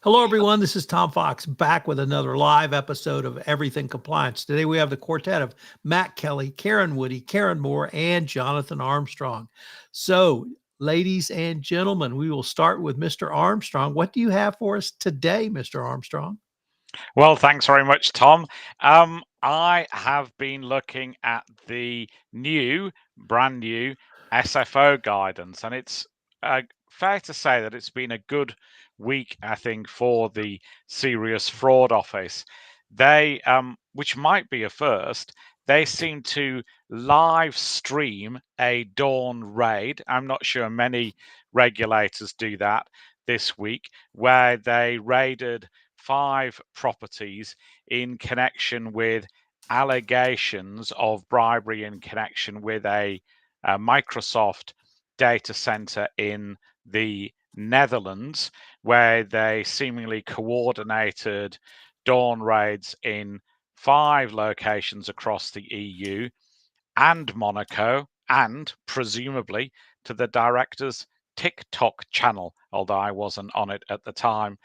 Hello, everyone. This is Tom Fox back with another live episode of Everything Compliance. Today we have the quartet of Matt Kelly, Karen Woody, Karen Moore, and Jonathan Armstrong. So, ladies and gentlemen, we will start with Mr. Armstrong. What do you have for us today, Mr. Armstrong? Well, thanks very much, Tom. I have been looking at the brand new SFO guidance, and it's fair to say that it's been a good week, I think, for the Serious Fraud Office. They, which might be a first, they seem to live stream a dawn raid. I'm not sure many regulators do that this week, where they raided 5 properties in connection with allegations of bribery in connection with a Microsoft data center in the Netherlands, where they seemingly coordinated dawn raids in 5 locations across the EU and Monaco, and presumably to the director's TikTok channel, although I wasn't on it at the time.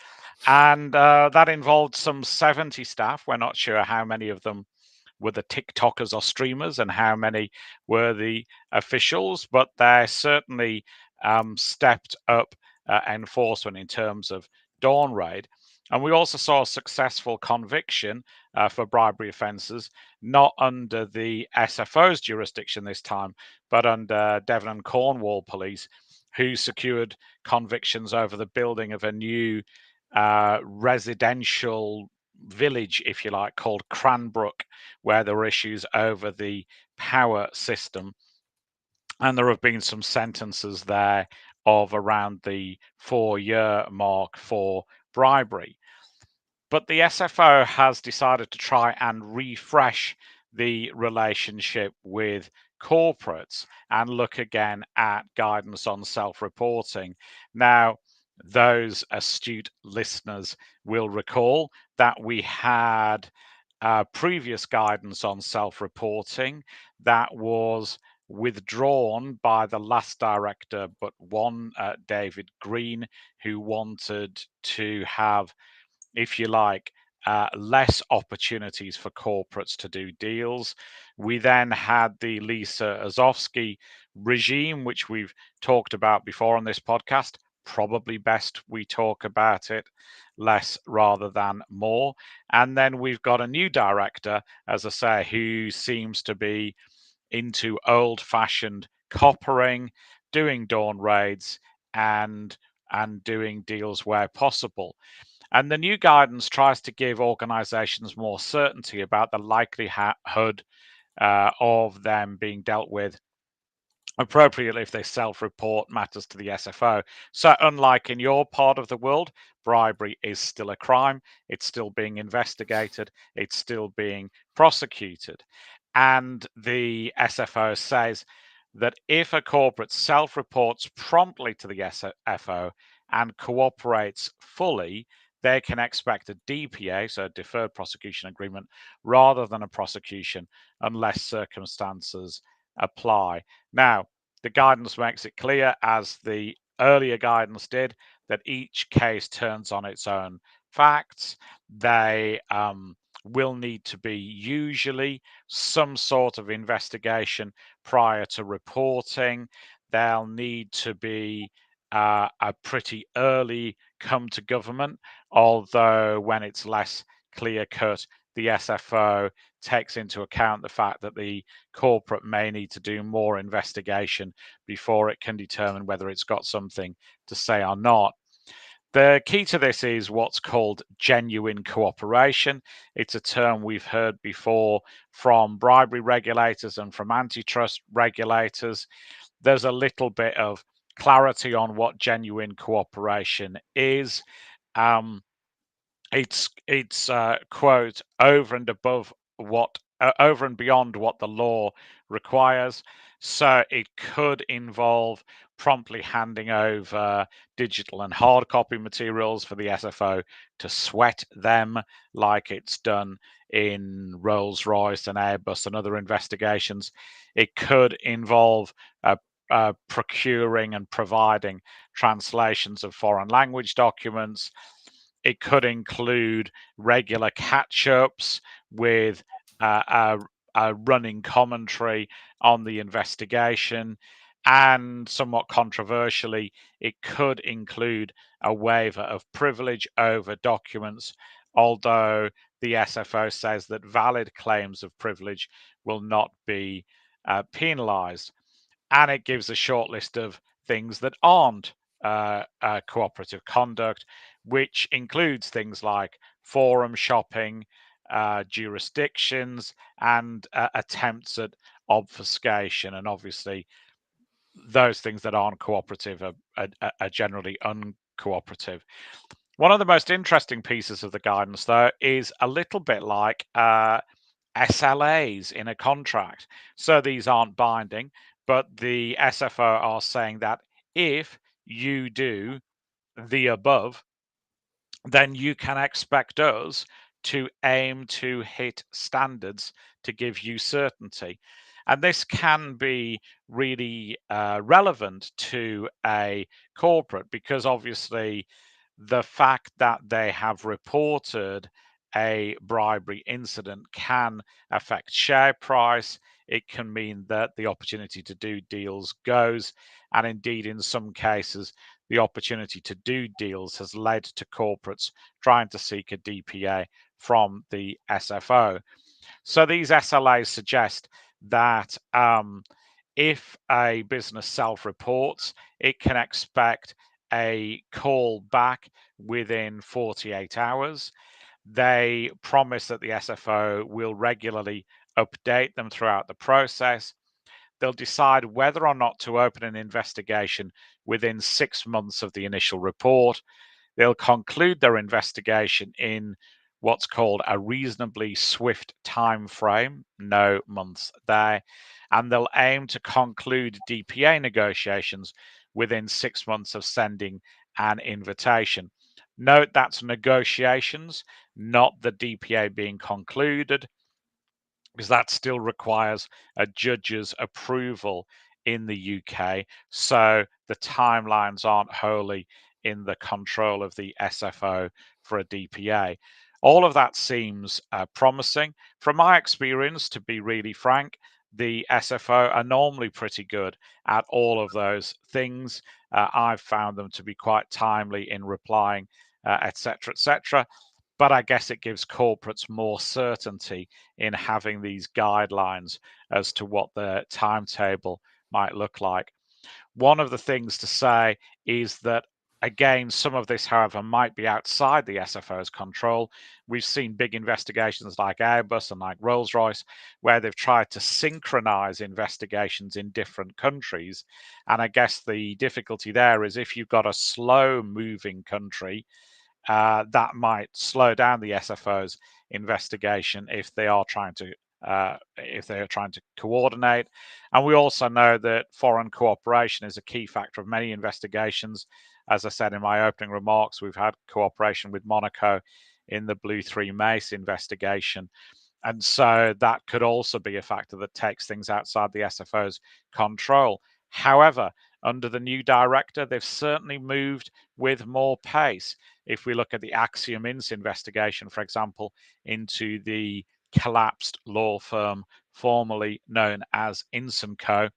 And that involved some 70 staff. We're not sure how many of them were the TikTokers or streamers and how many were the officials, but they certainly stepped up enforcement in terms of dawn raid. And we also saw a successful conviction for bribery offences, not under the SFO's jurisdiction this time, but under Devon and Cornwall Police, who secured convictions over the building of a new residential village, if you like, called Cranbrook, where there were issues over the power system. And there have been some sentences there of around the 4-year mark for bribery. But the SFO has decided to try and refresh the relationship with corporates and look again at guidance on self-reporting. Now, those astute listeners will recall that we had previous guidance on self-reporting that was withdrawn by the last director, but one, David Green, who wanted to have, if you like, less opportunities for corporates to do deals. We then had the Lisa Azovsky regime, which we've talked about before on this podcast. Probably best we talk about it less rather than more. And then we've got a new director, as I say, who seems to be into old-fashioned coppering, doing dawn raids, and doing deals where possible. And the new guidance tries to give organizations more certainty about the likelihood of them being dealt with appropriately if they self-report matters to the SFO. So unlike in your part of the world, bribery is still a crime. It's still being investigated. It's still being prosecuted. And the SFO says that if a corporate self-reports promptly to the SFO and cooperates fully, they can expect a DPA, so a deferred prosecution agreement, rather than a prosecution unless circumstances apply. Now, the guidance makes it clear, as the earlier guidance did, that each case turns on its own facts. They will need to be usually some sort of investigation prior to reporting. They'll need to be a pretty early come to government, although when it's less clear cut, the SFO takes into account the fact that the corporate may need to do more investigation before it can determine whether it's got something to say or not. The key to this is what's called genuine cooperation. It's a term we've heard before from bribery regulators and from antitrust regulators. There's a little bit of clarity on what genuine cooperation is. It's quote, over and above what over and beyond what the law requires. So it could involve promptly handing over digital and hard copy materials for the SFO to sweat them, like it's done in Rolls-Royce and Airbus and other investigations. It could involve procuring and providing translations of foreign language documents. It could include regular catch-ups with a running commentary on the investigation, and somewhat controversially, it could include a waiver of privilege over documents, although the SFO says that valid claims of privilege will not be penalised. And it gives a short list of things that aren't cooperative conduct, which includes things like forum shopping, jurisdictions, and attempts at obfuscation. And obviously, those things that aren't cooperative are generally uncooperative. One of the most interesting pieces of the guidance, though, is a little bit like SLAs in a contract. So these aren't binding, but the SFO are saying that if you do the above, then you can expect us to aim to hit standards to give you certainty. And this can be really relevant to a corporate, because obviously the fact that they have reported a bribery incident can affect share price. It can mean that the opportunity to do deals goes. And indeed, in some cases, the opportunity to do deals has led to corporates trying to seek a DPA from the SFO. So these SLAs suggest that if a business self-reports, it can expect a call back within 48 hours. They promise that the SFO will regularly update them throughout the process. They'll decide whether or not to open an investigation within 6 months of the initial report. They'll conclude their investigation in what's called a reasonably swift time frame, no months there, and they'll aim to conclude DPA negotiations within 6 months of sending an invitation. Note that's negotiations, not the DPA being concluded, because that still requires a judge's approval in the UK. So the timelines aren't wholly in the control of the SFO for a DPA. All of that seems promising. From my experience, to be really frank, the SFO are normally pretty good at all of those things. I've found them to be quite timely in replying, etc., etc. But I guess it gives corporates more certainty in having these guidelines as to what the timetable might look like. One of the things to say is that, again, some of this, however, might be outside the SFO's control. We've seen big investigations like Airbus and like Rolls-Royce, where they've tried to synchronize investigations in different countries. And I guess the difficulty there is if you've got a slow-moving country, that might slow down the SFO's investigation if they are trying to coordinate. And we also know that foreign cooperation is a key factor of many investigations. As I said in my opening remarks, we've had cooperation with Monaco in the Blue 3 Mace investigation. And so that could also be a factor that takes things outside the SFO's control. However, under the new director, they've certainly moved with more pace. If we look at the Axiom Inc investigation, for example, into the collapsed law firm formerly known as Insom-Co,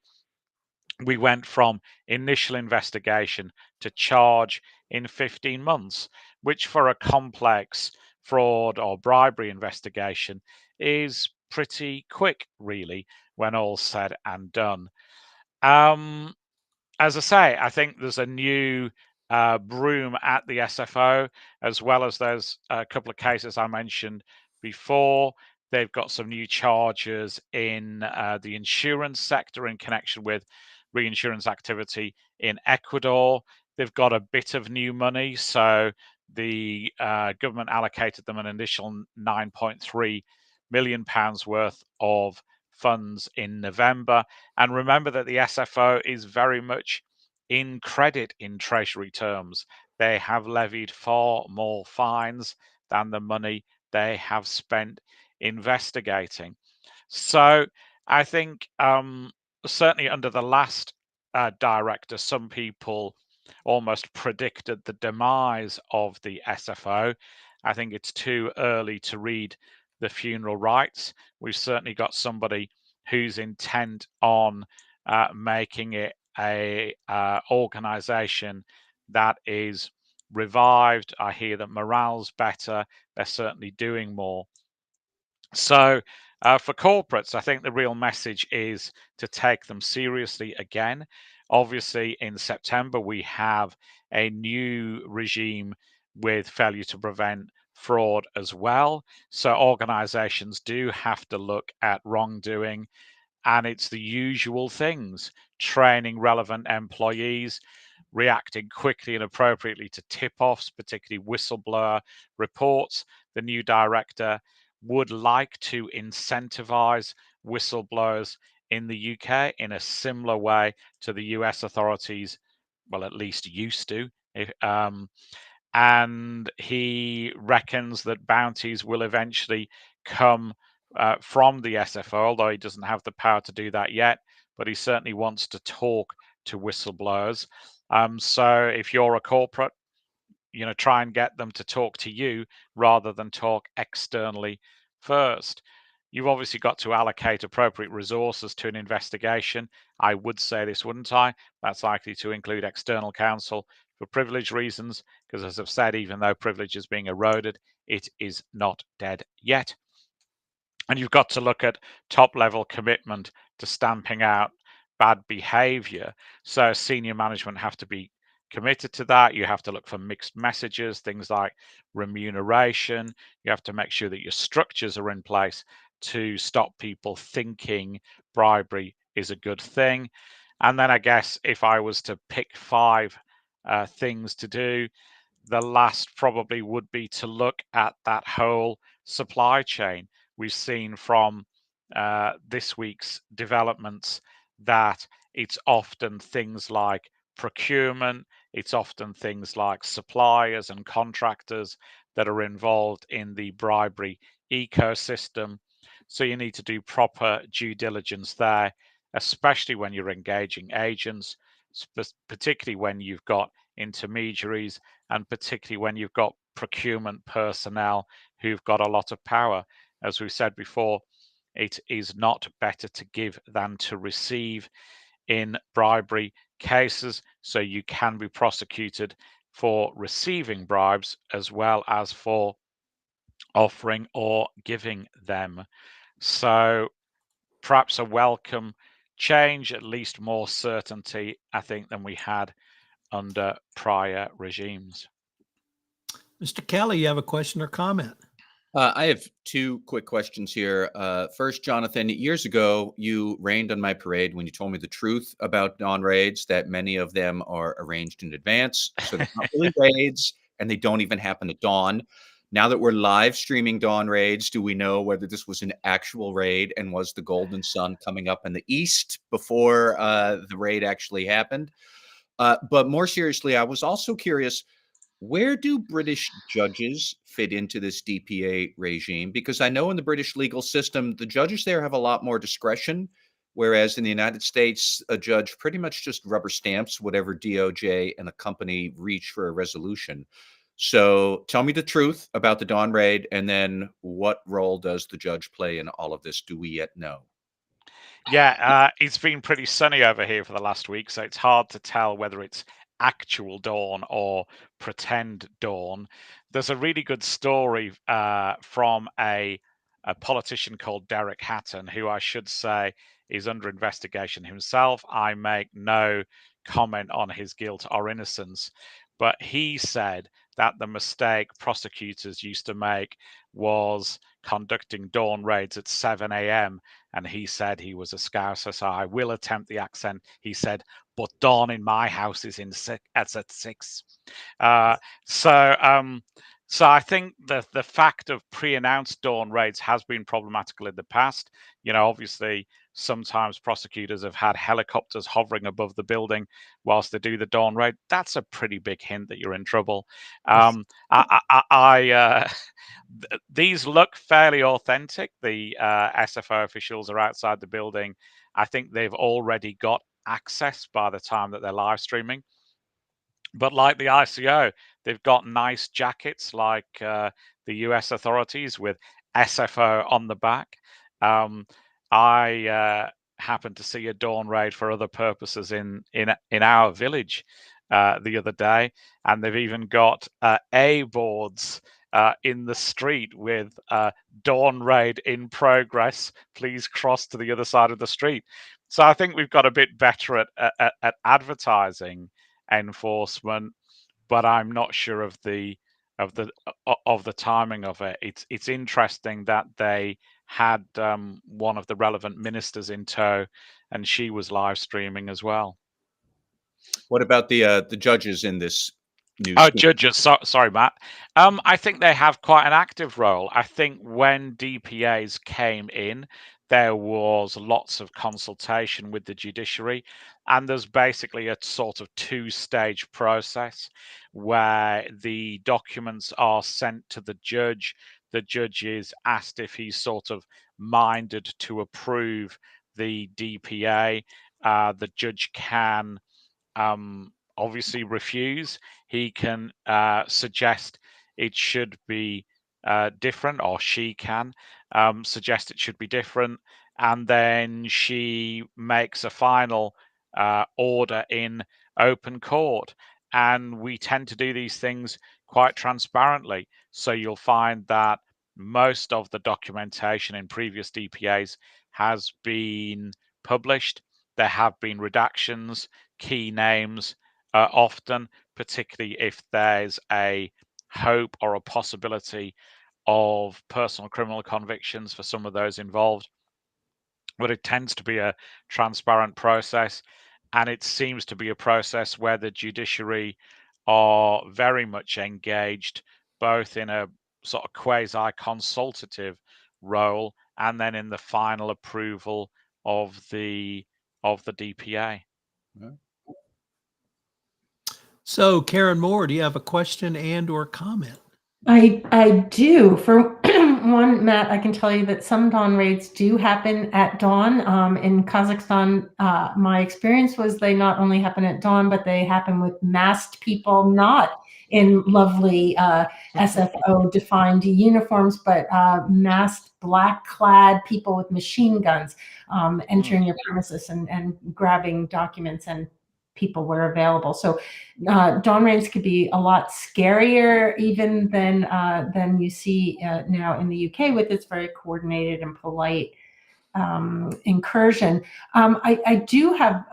we went from initial investigation to charge in 15 months, which for a complex fraud or bribery investigation is pretty quick, really, when all's said and done. As I say, I think there's a new broom at the SFO, as well as there's a couple of cases I mentioned before. They've got some new charges in the insurance sector in connection with reinsurance activity in Ecuador. They've got a bit of new money. So the government allocated them an additional £9.3 million worth of funds in November. And remember that the SFO is very much in credit in Treasury terms. They have levied far more fines than the money they have spent investigating. So I think certainly under the last director, some people almost predicted the demise of the SFO. I think it's too early to read the funeral rites. We've certainly got somebody who's intent on making it a organization that is revived. I hear that morale's better. They're certainly doing more. So for corporates, I think the real message is to take them seriously again. Obviously, in September, we have a new regime with failure to prevent fraud as well. So organizations do have to look at wrongdoing, and it's the usual things: training relevant employees, reacting quickly and appropriately to tip-offs, particularly whistleblower reports. The new director would like to incentivize whistleblowers in the UK in a similar way to the US authorities, well, at least used to. And he reckons that bounties will eventually come from the SFO, although he doesn't have the power to do that yet, but he certainly wants to talk to whistleblowers. So if you're a corporate, try and get them to talk to you rather than talk externally first. You've obviously got to allocate appropriate resources to an investigation. I would say this, wouldn't I? That's likely to include external counsel for privilege reasons, because as I've said, even though privilege is being eroded, it is not dead yet. And you've got to look at top level commitment to stamping out bad behavior. So senior management have to be committed to that. You have to look for mixed messages, things like remuneration. You have to make sure that your structures are in place to stop people thinking bribery is a good thing. And then I guess if I was to pick 5 things to do, the last probably would be to look at that whole supply chain. We've seen from this week's developments that it's often things like procurement, it's often things like suppliers and contractors that are involved in the bribery ecosystem. So you need to do proper due diligence there, especially when you're engaging agents, particularly when you've got intermediaries, and particularly when you've got procurement personnel who've got a lot of power. As we said before, it is not better to give than to receive in bribery cases, so you can be prosecuted for receiving bribes as well as for offering or giving them. So perhaps a welcome change, at least more certainty, I think, than we had under prior regimes. Mr. Kelly, you have a question or comment? I have 2 quick questions here. First, Jonathan, years ago, you rained on my parade when you told me the truth about dawn raids, that many of them are arranged in advance. So they're not really raids, and they don't even happen at dawn. Now that we're live streaming dawn raids, do we know whether this was an actual raid and was the golden sun coming up in the east before the raid actually happened? But more seriously, I was also curious, where do British judges fit into this DPA regime? Because I know in the British legal system, the judges there have a lot more discretion, whereas in the United States, a judge pretty much just rubber stamps whatever DOJ and a company reach for a resolution. So tell me the truth about the Dawn raid, and then what role does the judge play in all of this? Do we yet know? Yeah, it's been pretty sunny over here for the last week, so it's hard to tell whether it's actual dawn or pretend dawn. There's a really good story from a politician called Derek Hatton, who I should say is under investigation himself. I make no comment on his guilt or innocence, but he said that the mistake prosecutors used to make was conducting dawn raids at 7 a.m. And he said he was a Scouser, so I will attempt the accent. He said, but dawn in my house is at 6. Uh, so, so I think the fact of pre-announced dawn raids has been problematical in the past. Obviously, sometimes prosecutors have had helicopters hovering above the building whilst they do the dawn raid. That's a pretty big hint that you're in trouble. These look fairly authentic. The SFO officials are outside the building. I think they've already got access by the time that they're live streaming. But like the ICO, they've got nice jackets like the US authorities with SFO on the back. I happened to see a dawn raid for other purposes in our village the other day, and they've even got A boards in the street with dawn raid in progress. Please cross to the other side of the street. So I think we've got a bit better at advertising enforcement, but I'm not sure of the timing of it. It's interesting that they had one of the relevant ministers in tow, and she was live streaming as well. What about the judges in this news? Oh, judges. Sorry, Matt. I think they have quite an active role. I think when DPAs came in, there was lots of consultation with the judiciary, and there's basically a sort of two-stage process where the documents are sent to the judge. The judge is asked if he's sort of minded to approve the DPA. The judge can obviously refuse. He can suggest it should be different, or she can suggest it should be different, and then she makes a final order in open court. And we tend to do these things quite transparently. So you'll find that most of the documentation in previous DPAs has been published. There have been redactions, key names, often, particularly if there's a hope or a possibility of personal criminal convictions for some of those involved. But it tends to be a transparent process, and it seems to be a process where the judiciary are very much engaged, both in a sort of quasi-consultative role and then in the final approval of the DPA. Yeah. So, Karen Moore, do you have a question and or comment? I do. For one, Matt, I can tell you that some dawn raids do happen at dawn. In Kazakhstan, my experience was they not only happen at dawn, but they happen with masked people, not in lovely SFO-defined uniforms, but masked, black-clad people with machine guns entering your premises and grabbing documents and people were available. So dawn raids could be a lot scarier even than you see now in the UK with its very coordinated and polite incursion. I do have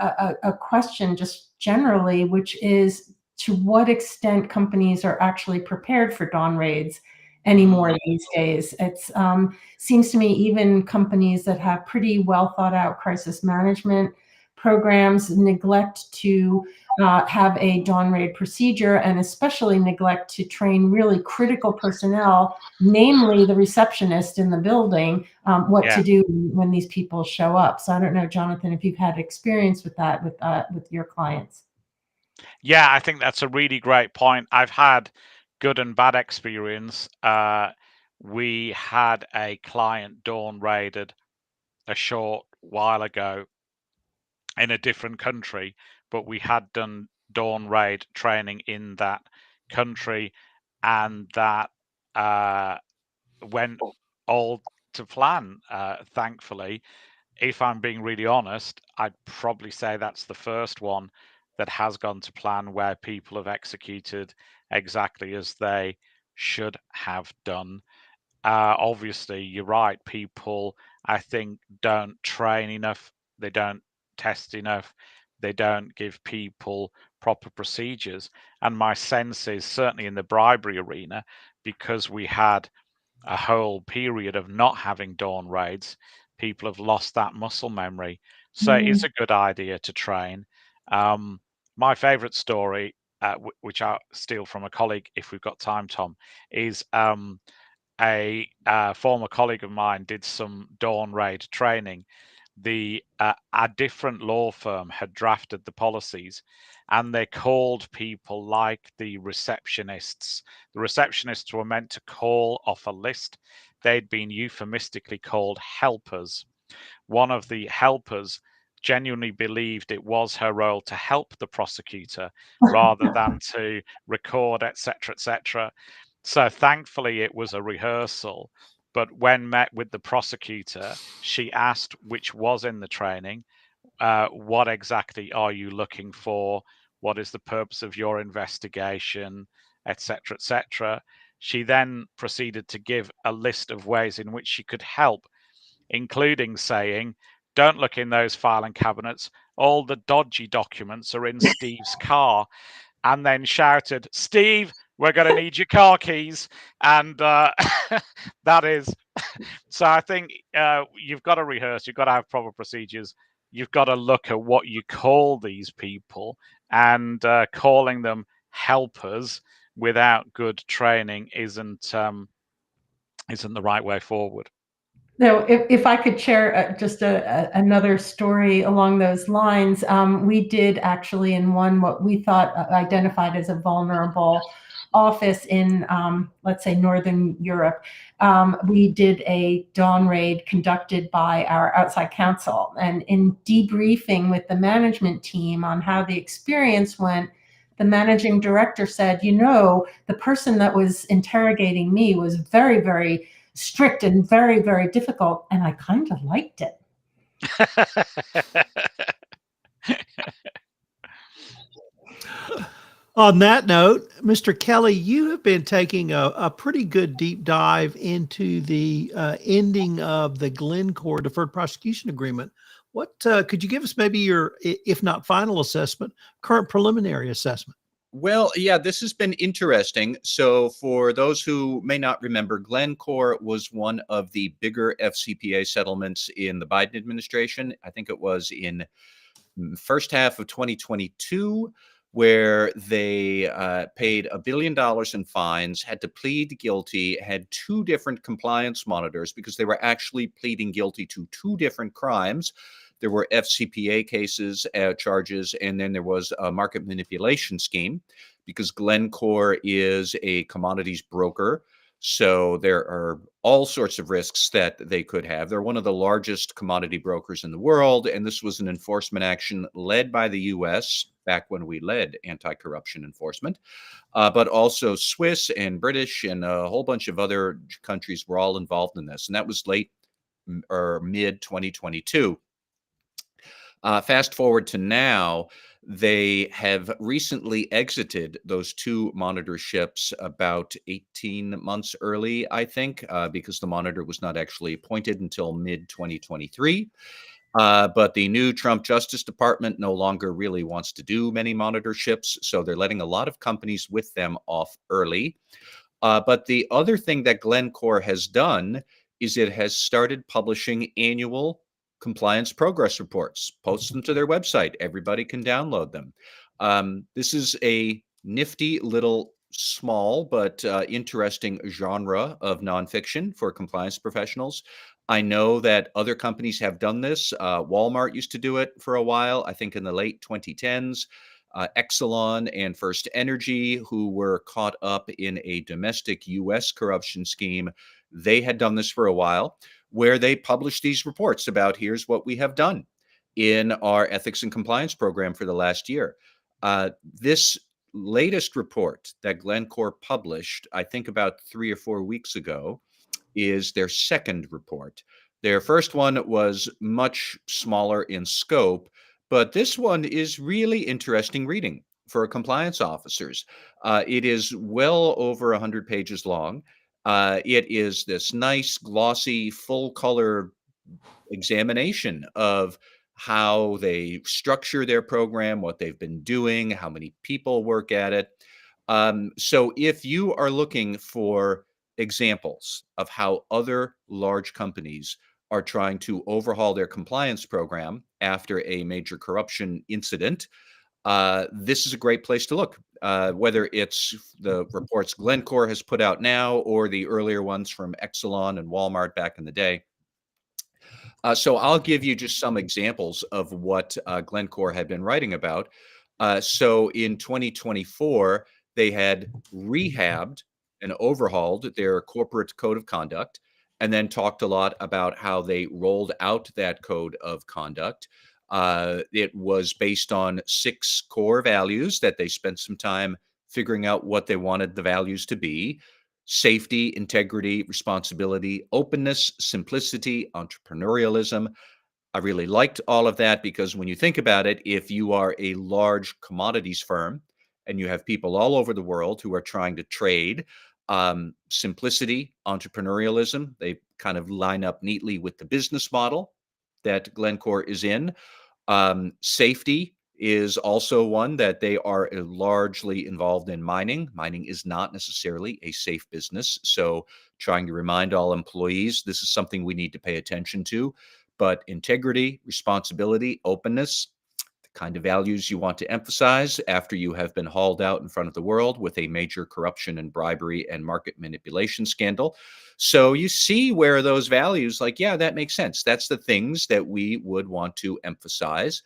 a question just generally, which is to what extent companies are actually prepared for dawn raids anymore these days. It's seems to me even companies that have pretty well thought out crisis management programs neglect to have a dawn raid procedure, and especially neglect to train really critical personnel, namely the receptionist in the building, what to do when these people show up. So I don't know, Jonathan, if you've had experience with that with your clients. Yeah, I think that's a really great point. I've had good and bad experience. We had a client dawn raided a short while ago in a different country, but we had done dawn raid training in that country, and that went all to plan, thankfully. If I'm being really honest, I'd probably say that's the first one that has gone to plan, where people have executed exactly as they should have done. Obviously, you're right. People, I think, don't train enough. They don't test enough. They don't give people proper procedures. And my sense is, certainly in the bribery arena, because we had a whole period of not having dawn raids, people have lost that muscle memory. So it's a good idea to train. My favorite story, which I'll steal from a colleague if we've got time, Tom, is a former colleague of mine did some dawn raid training. A different law firm had drafted the policies, and they called people like the receptionists. The receptionists were meant to call off a list. They'd been euphemistically called helpers. One of the helpers genuinely believed it was her role to help the prosecutor rather than to record, etc., etc. So thankfully it was a rehearsal. But when met with the prosecutor, she asked, which was in the training, what exactly are you looking for? What is the purpose of your investigation, etc., etc. She then proceeded to give a list of ways in which she could help, including saying, don't look in those filing cabinets. All the dodgy documents are in Steve's car. And then shouted, Steve, we're going to need your car keys. And that is, so I think you've got to rehearse, you've got to have proper procedures. You've got to look at what you call these people, and calling them helpers without good training isn't the right way forward. Now, if I could share just another story along those lines, we did actually in one what we thought identified as a vulnerable office in, let's say, Northern Europe. We did a dawn raid conducted by our outside counsel, and in debriefing with the management team on how the experience went, the managing director said, the person that was interrogating me was very, very strict and very, very difficult, and I kind of liked it. On that note, Mr. Kelly, you have been taking a pretty good deep dive into the ending of the Glencore deferred prosecution agreement. What could you give us maybe your, if not final assessment, current preliminary assessment? Well, yeah, this has been interesting. So for those who may not remember, Glencore was one of the bigger FCPA settlements in the Biden administration. I think it was in first half of 2022, where they paid $1 billion in fines, had to plead guilty, had 2 different compliance monitors because they were actually pleading guilty to 2 different crimes. There were FCPA cases, charges, and then there was a market manipulation scheme because Glencore is a commodities broker. So there are all sorts of risks that they could have. They're one of the largest commodity brokers in the world, and this was an enforcement action led by the U.S. back when we led anti-corruption enforcement, but also Swiss and British and a whole bunch of other countries were all involved in this, and that was late or mid 2022. Fast forward to now, they have recently exited those 2 monitor ships about 18 months early, I think, because the monitor was not actually appointed until mid 2023. But the new Trump Justice Department no longer really wants to do many monitor ships, so they're letting a lot of companies with them off early. But the other thing that Glencore has done is it has started publishing annual compliance progress reports, posts them to their website. Everybody can download them. This is a nifty little small but interesting genre of nonfiction for compliance professionals. I know that other companies have done this. Walmart used to do it for a while, I think in the late 2010s. Exelon and First Energy, who were caught up in a domestic U.S. corruption scheme, they had done this for a while, where they published these reports about here's what we have done in our ethics and compliance program for the last year. This latest report that Glencore published, I think about 3 or 4 weeks ago, is their second report. Their first one was much smaller in scope, but this one is really interesting reading for compliance officers. It is well over 100 pages long. It is this nice, glossy, full color examination of how they structure their program, what they've been doing, how many people work at it. So if you are looking for examples of how other large companies are trying to overhaul their compliance program after a major corruption incident, this is a great place to look, whether it's the reports Glencore has put out now or the earlier ones from Exelon and Walmart back in the day. So I'll give you just some examples of what Glencore had been writing about. So in 2024, they had rehabbed and overhauled their corporate code of conduct, and then talked a lot about how they rolled out that code of conduct. It was based on 6 core values that they spent some time figuring out what they wanted the values to be: safety, integrity, responsibility, openness, simplicity, entrepreneurialism. I really liked all of that because when you think about it, if you are a large commodities firm and you have people all over the world who are trying to trade, simplicity, entrepreneurialism, they kind of line up neatly with the business model that Glencore is in. Safety is also one that they are largely involved in mining. Mining is not necessarily a safe business. So, trying to remind all employees this is something we need to pay attention to. But integrity, responsibility, openness, the kind of values you want to emphasize after you have been hauled out in front of the world with a major corruption and bribery and market manipulation scandal. So you see where those values, like, yeah, that makes sense. That's the things that we would want to emphasize.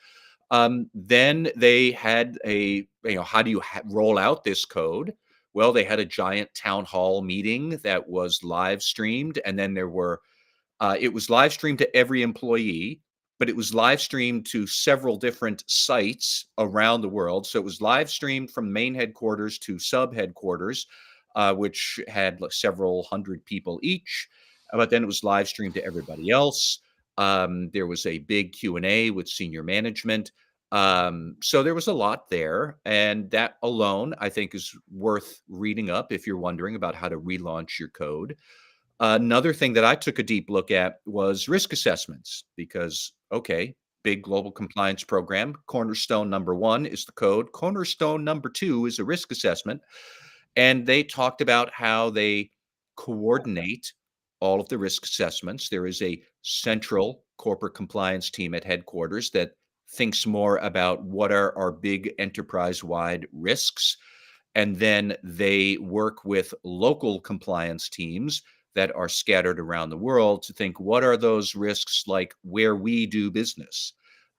Then they had how do you roll out this code? Well, they had a giant town hall meeting that was live streamed, and then it was live streamed to every employee, but it was live streamed to several different sites around the world. So it was live streamed from main headquarters to sub headquarters, which had like several hundred people each. But then it was live streamed to everybody else. There was a big Q&A with senior management. So there was a lot there, and that alone, I think, is worth reading up if you're wondering about how to relaunch your code. Another thing that I took a deep look at was risk assessments because, okay, big global compliance program. Cornerstone number 1 is the code. Cornerstone number 2 is a risk assessment. And they talked about how they coordinate all of the risk assessments. There is a central corporate compliance team at headquarters that thinks more about what are our big enterprise-wide risks. And then they work with local compliance teams that are scattered around the world to think, what are those risks like where we do business?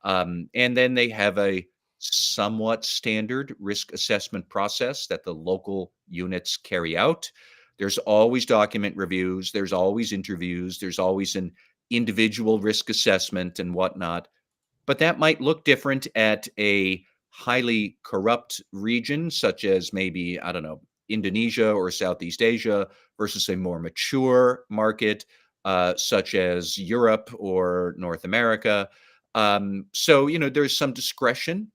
And then they have a somewhat standard risk assessment process that the local units carry out. There's always document reviews, there's always interviews, there's always an individual risk assessment and whatnot. But that might look different at a highly corrupt region, such as maybe, I don't know, Indonesia or Southeast Asia versus a more mature market, such as Europe or North America. So, there's some discretion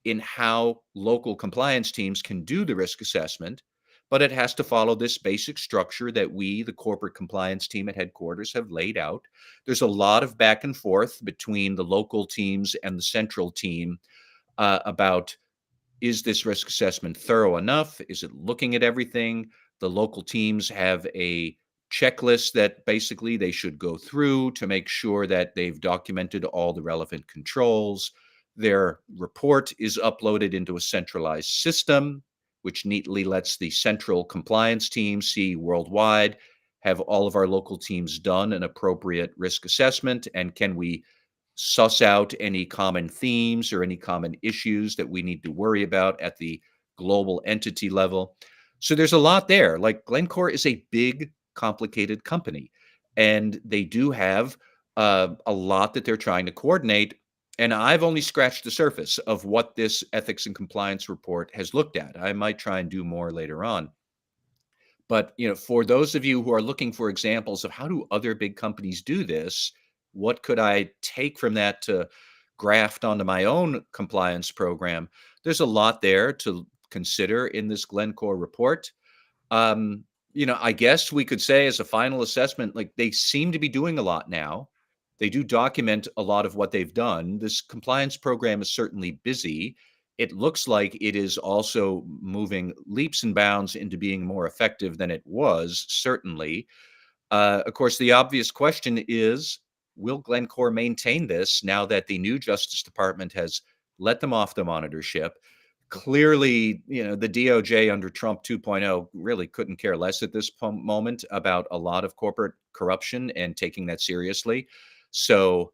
in how local compliance teams can do the risk assessment, but it has to follow this basic structure that we, the corporate compliance team at headquarters, have laid out. There's a lot of back and forth between the local teams and the central team about, is this risk assessment thorough enough? Is it looking at everything? The local teams have a checklist that basically they should go through to make sure that they've documented all the relevant controls. Their report is uploaded into a centralized system, which neatly lets the central compliance team see worldwide, have all of our local teams done an appropriate risk assessment, and can we suss out any common themes or any common issues that we need to worry about at the global entity level. So there's a lot there. Like, Glencore is a big, complicated company, and they do have a lot that they're trying to coordinate. And I've only scratched the surface of what this ethics and compliance report has looked at. I might try and do more later on. But, for those of you who are looking for examples of how do other big companies do this, what could I take from that to graft onto my own compliance program? There's a lot there to consider in this Glencore report. I guess we could say as a final assessment, like, they seem to be doing a lot now. They do document a lot of what they've done. This compliance program is certainly busy. It looks like it is also moving leaps and bounds into being more effective than it was, certainly. Of course, the obvious question is, will Glencore maintain this now that the new Justice Department has let them off the monitorship? Clearly, the DOJ under Trump 2.0 really couldn't care less at this moment about a lot of corporate corruption and taking that seriously. So,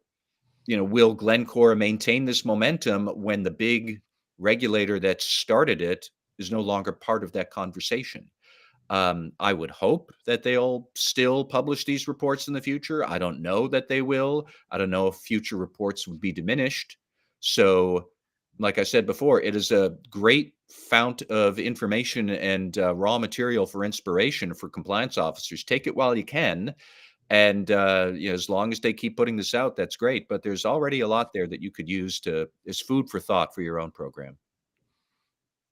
will Glencore maintain this momentum when the big regulator that started it is no longer part of that conversation? I would hope that they'll still publish these reports in the future. I don't know that they will. I don't know if future reports would be diminished. So, like I said before, it is a great fount of information and raw material for inspiration for compliance officers. Take it while you can. And as long as they keep putting this out, that's great. But there's already a lot there that you could use as food for thought for your own program.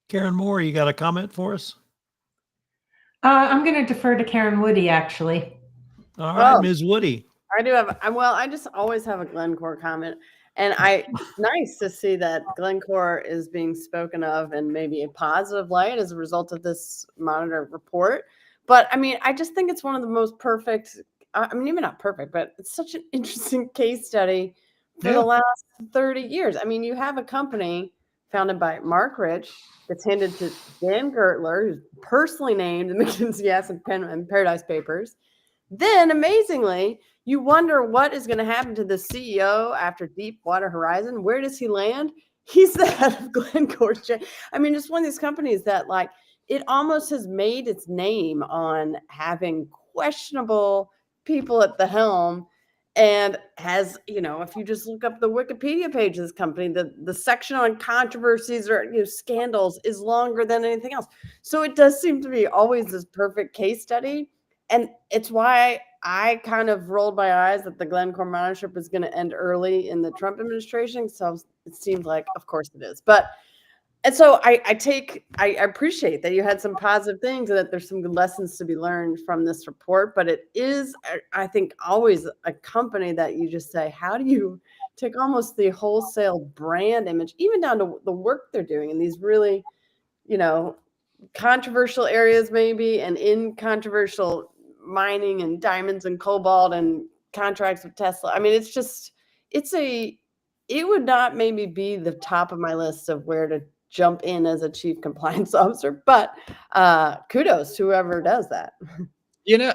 Karen Moore, you got a comment for us? I'm going to defer to Karen Woody, actually. All right, Oh. Ms. Woody. I do have, well, I just always have a Glencore comment. And it's nice to see that Glencore is being spoken of in maybe a positive light as a result of this monitor report. But I mean, I just think it's one of the most perfect, I mean, even not perfect, but it's such an interesting case study for the last 30 years. I mean, you have a company founded by Mark Rich that's handed to Dan Gertler, who's personally named in McKinsey Asset and Paradise Papers. Then, amazingly, you wonder what is going to happen to the CEO after Deepwater Horizon. Where does he land? He's the head of Glencore. I mean, it's one of these companies that, like, it almost has made its name on having questionable people at the helm, and has, if you just look up the Wikipedia page of this company, the section on controversies or scandals is longer than anything else. So it does seem to be always this perfect case study. And it's why I kind of rolled my eyes that the Glencore monitorship is going to end early in the Trump administration. So it seems like, of course it is. And so I appreciate that you had some positive things and that there's some good lessons to be learned from this report. But it is, I think, always a company that you just say, how do you take almost the wholesale brand image, even down to the work they're doing in these really, controversial areas maybe, and in controversial mining and diamonds and cobalt and contracts with Tesla. I mean, it would not maybe be the top of my list of where to jump in as a chief compliance officer, but kudos to whoever does that.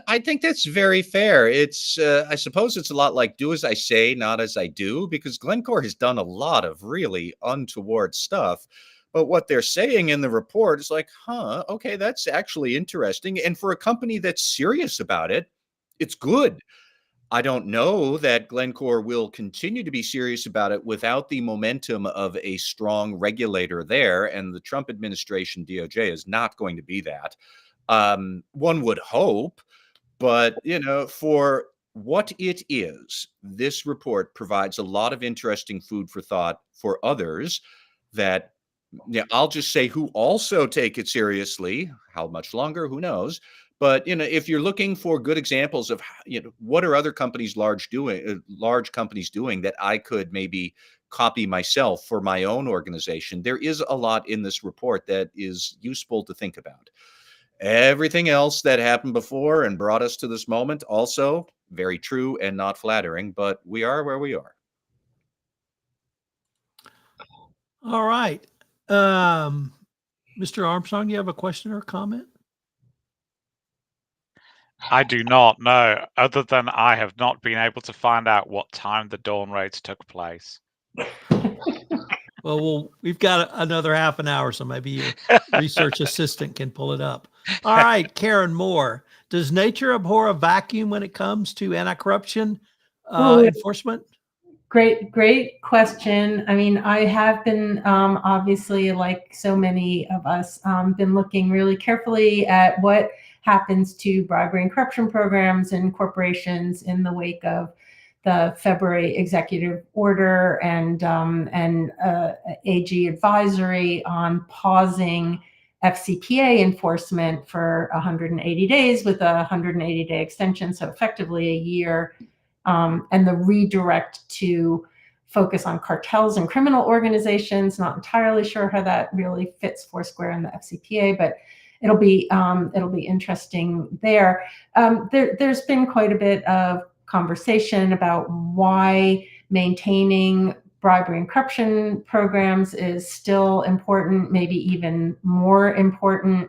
I think that's very fair. It's, I suppose it's a lot like do as I say, not as I do, because Glencore has done a lot of really untoward stuff. But what they're saying in the report is like, okay, that's actually interesting. And for a company that's serious about it, it's good. I don't know that Glencore will continue to be serious about it without the momentum of a strong regulator there. And the Trump administration, DOJ, is not going to be that. One would hope, but, for what it is, this report provides a lot of interesting food for thought for others that, I'll just say, who also take it seriously. How much longer, who knows? But, if you're looking for good examples of, what are other companies, large companies doing that I could maybe copy myself for my own organization, there is a lot in this report that is useful to think about. Everything else that happened before and brought us to this moment, also very true and not flattering, but we are where we are. All right. Mr. Armstrong, you have a question or comment? I do not know, other than I have not been able to find out what time the dawn raids took place. Well, we've got another half an hour, so maybe your research assistant can pull it up. All right, Karen Moore. Does nature abhor a vacuum when it comes to anti-corruption enforcement? Great question. I mean, I have been obviously, like so many of us, been looking really carefully at what happens to bribery and corruption programs in corporations in the wake of the February executive order and AG advisory on pausing FCPA enforcement for 180 days with a 180-day extension, so effectively a year, and the redirect to focus on cartels and criminal organizations. Not entirely sure how that really fits Foursquare and the FCPA, but it'll be interesting there. There's been quite a bit of conversation about why maintaining bribery and corruption programs is still important, maybe even more important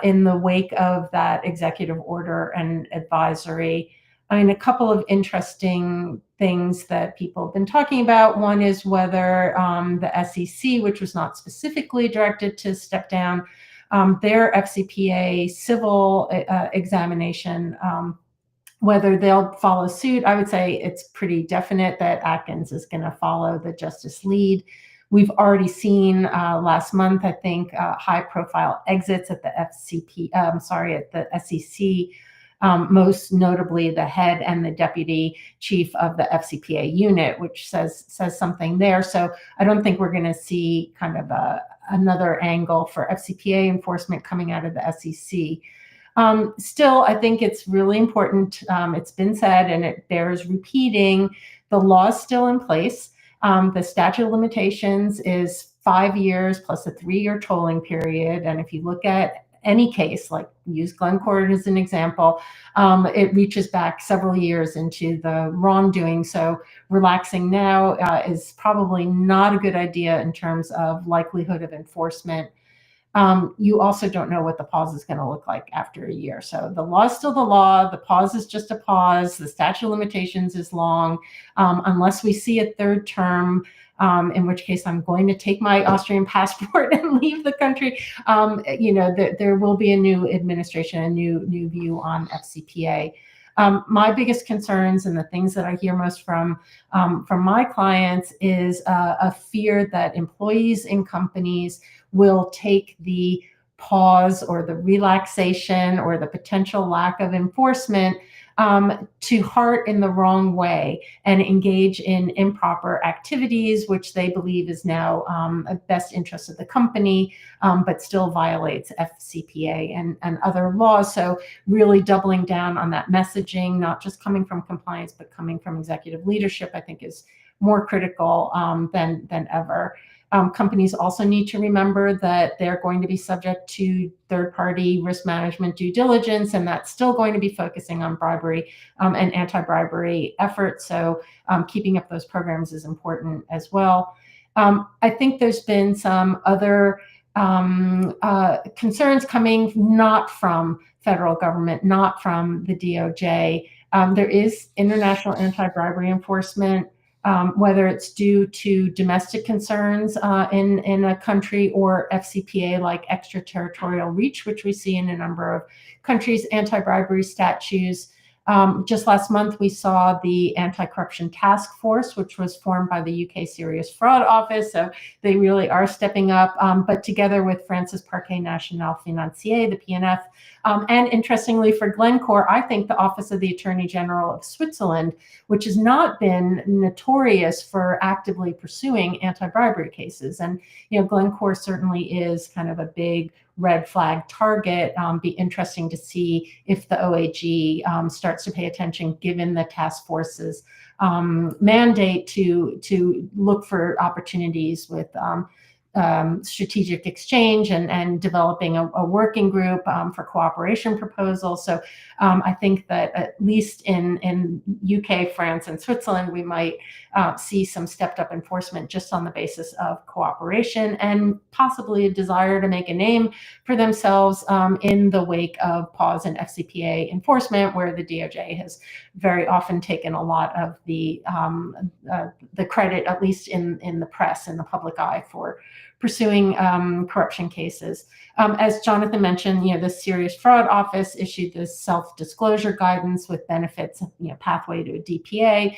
in the wake of that executive order and advisory. I mean, a couple of interesting things that people have been talking about. One is whether the SEC, which was not specifically directed to step down, their FCPA civil examination Whether they'll follow suit, I would say it's pretty definite that Atkins is going to follow the justice lead. We've already seen last month, I think, high-profile exits at the at the SEC. Most notably, the head and the deputy chief of the FCPA unit, which says something there. So I don't think we're going to see kind of another angle for FCPA enforcement coming out of the SEC. Still, I think it's really important. It's been said, and it bears repeating, the law is still in place. The statute of limitations is 5 years plus a 3-year tolling period. And if you look at any case, like use Glencore as an example, it reaches back several years into the wrongdoing. So relaxing now is probably not a good idea in terms of likelihood of enforcement. You also don't know what the pause is going to look like after a year. So the law is still the law. The pause is just a pause. The statute of limitations is long, unless we see a third term, in which case I'm going to take my Austrian passport and leave the country. There will be a new administration, a new view on FCPA. My biggest concerns and the things that I hear most from my clients is a fear that employees in companies will take the pause or the relaxation or the potential lack of enforcement to heart in the wrong way and engage in improper activities, which they believe is now a best interest of the company, but still violates FCPA and other laws. So really doubling down on that messaging, not just coming from compliance, but coming from executive leadership, I think is more critical than ever. Companies also need to remember that they're going to be subject to third-party risk management due diligence, and that's still going to be focusing on bribery and anti-bribery efforts. So keeping up those programs is important as well. I think there's been some other concerns coming not from federal government, not from the DOJ. There is international anti-bribery enforcement. Whether it's due to domestic concerns in a country or FCPA like extraterritorial reach, which we see in a number of countries, anti-bribery statutes. Just last month, we saw the Anti-Corruption Task Force, which was formed by the UK Serious Fraud Office. So they really are stepping up, but together with France's Parquet National Financier, the PNF, and interestingly for Glencore, I think the Office of the Attorney General of Switzerland, which has not been notorious for actively pursuing anti-bribery cases. And, Glencore certainly is kind of a big red flag target. Be interesting to see if the OAG starts to pay attention, given the task force's mandate to look for opportunities with strategic exchange and developing a working group for cooperation proposals. So I think that at least in UK, France, and Switzerland, we might see some stepped up enforcement just on the basis of cooperation and possibly a desire to make a name for themselves in the wake of pause and FCPA enforcement, where the DOJ has very often taken a lot of the credit, at least in the press and the public eye, for pursuing corruption cases. As Jonathan mentioned, the Serious Fraud Office issued this self-disclosure guidance with benefits, pathway to a DPA,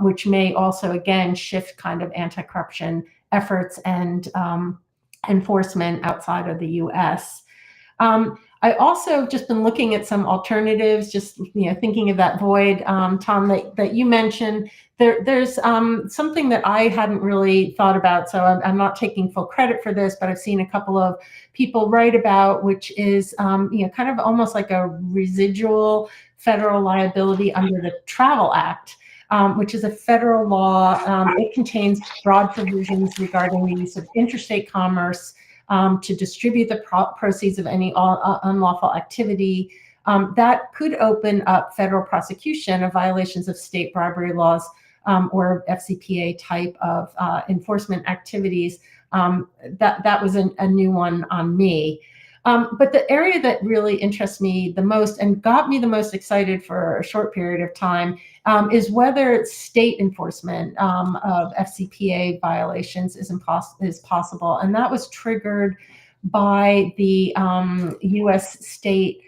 which may also, again, shift kind of anti-corruption efforts and enforcement outside of the U.S. I also just been looking at some alternatives, just thinking of that void, Tom, that you mentioned. There's something that I hadn't really thought about, so I'm not taking full credit for this, but I've seen a couple of people write about, which is kind of almost like a residual federal liability under the Travel Act, which is a federal law. It contains broad provisions regarding the use of interstate commerce to distribute the proceeds of any unlawful activity. That could open up federal prosecution of violations of state bribery laws or FCPA type of enforcement activities. That was a new one on me. But the area that really interests me the most and got me the most excited for a short period of time is whether state enforcement of FCPA violations is possible. And that was triggered by the U.S. state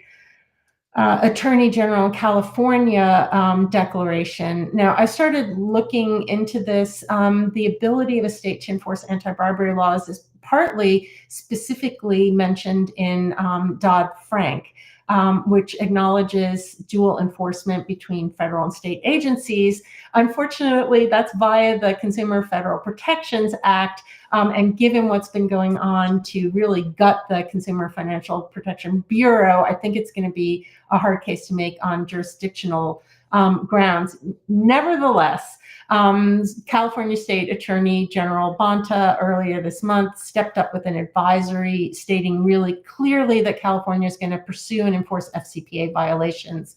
Attorney General California declaration. Now, I started looking into this. The ability of a state to enforce anti-bribery laws is partly specifically mentioned in Dodd-Frank, which acknowledges dual enforcement between federal and state agencies. Unfortunately, that's via the Consumer Federal Protections Act. And given what's been going on to really gut the Consumer Financial Protection Bureau, I think it's going to be a hard case to make on jurisdictional grounds. Nevertheless, California State Attorney General Bonta earlier this month stepped up with an advisory stating really clearly that California is going to pursue and enforce FCPA violations.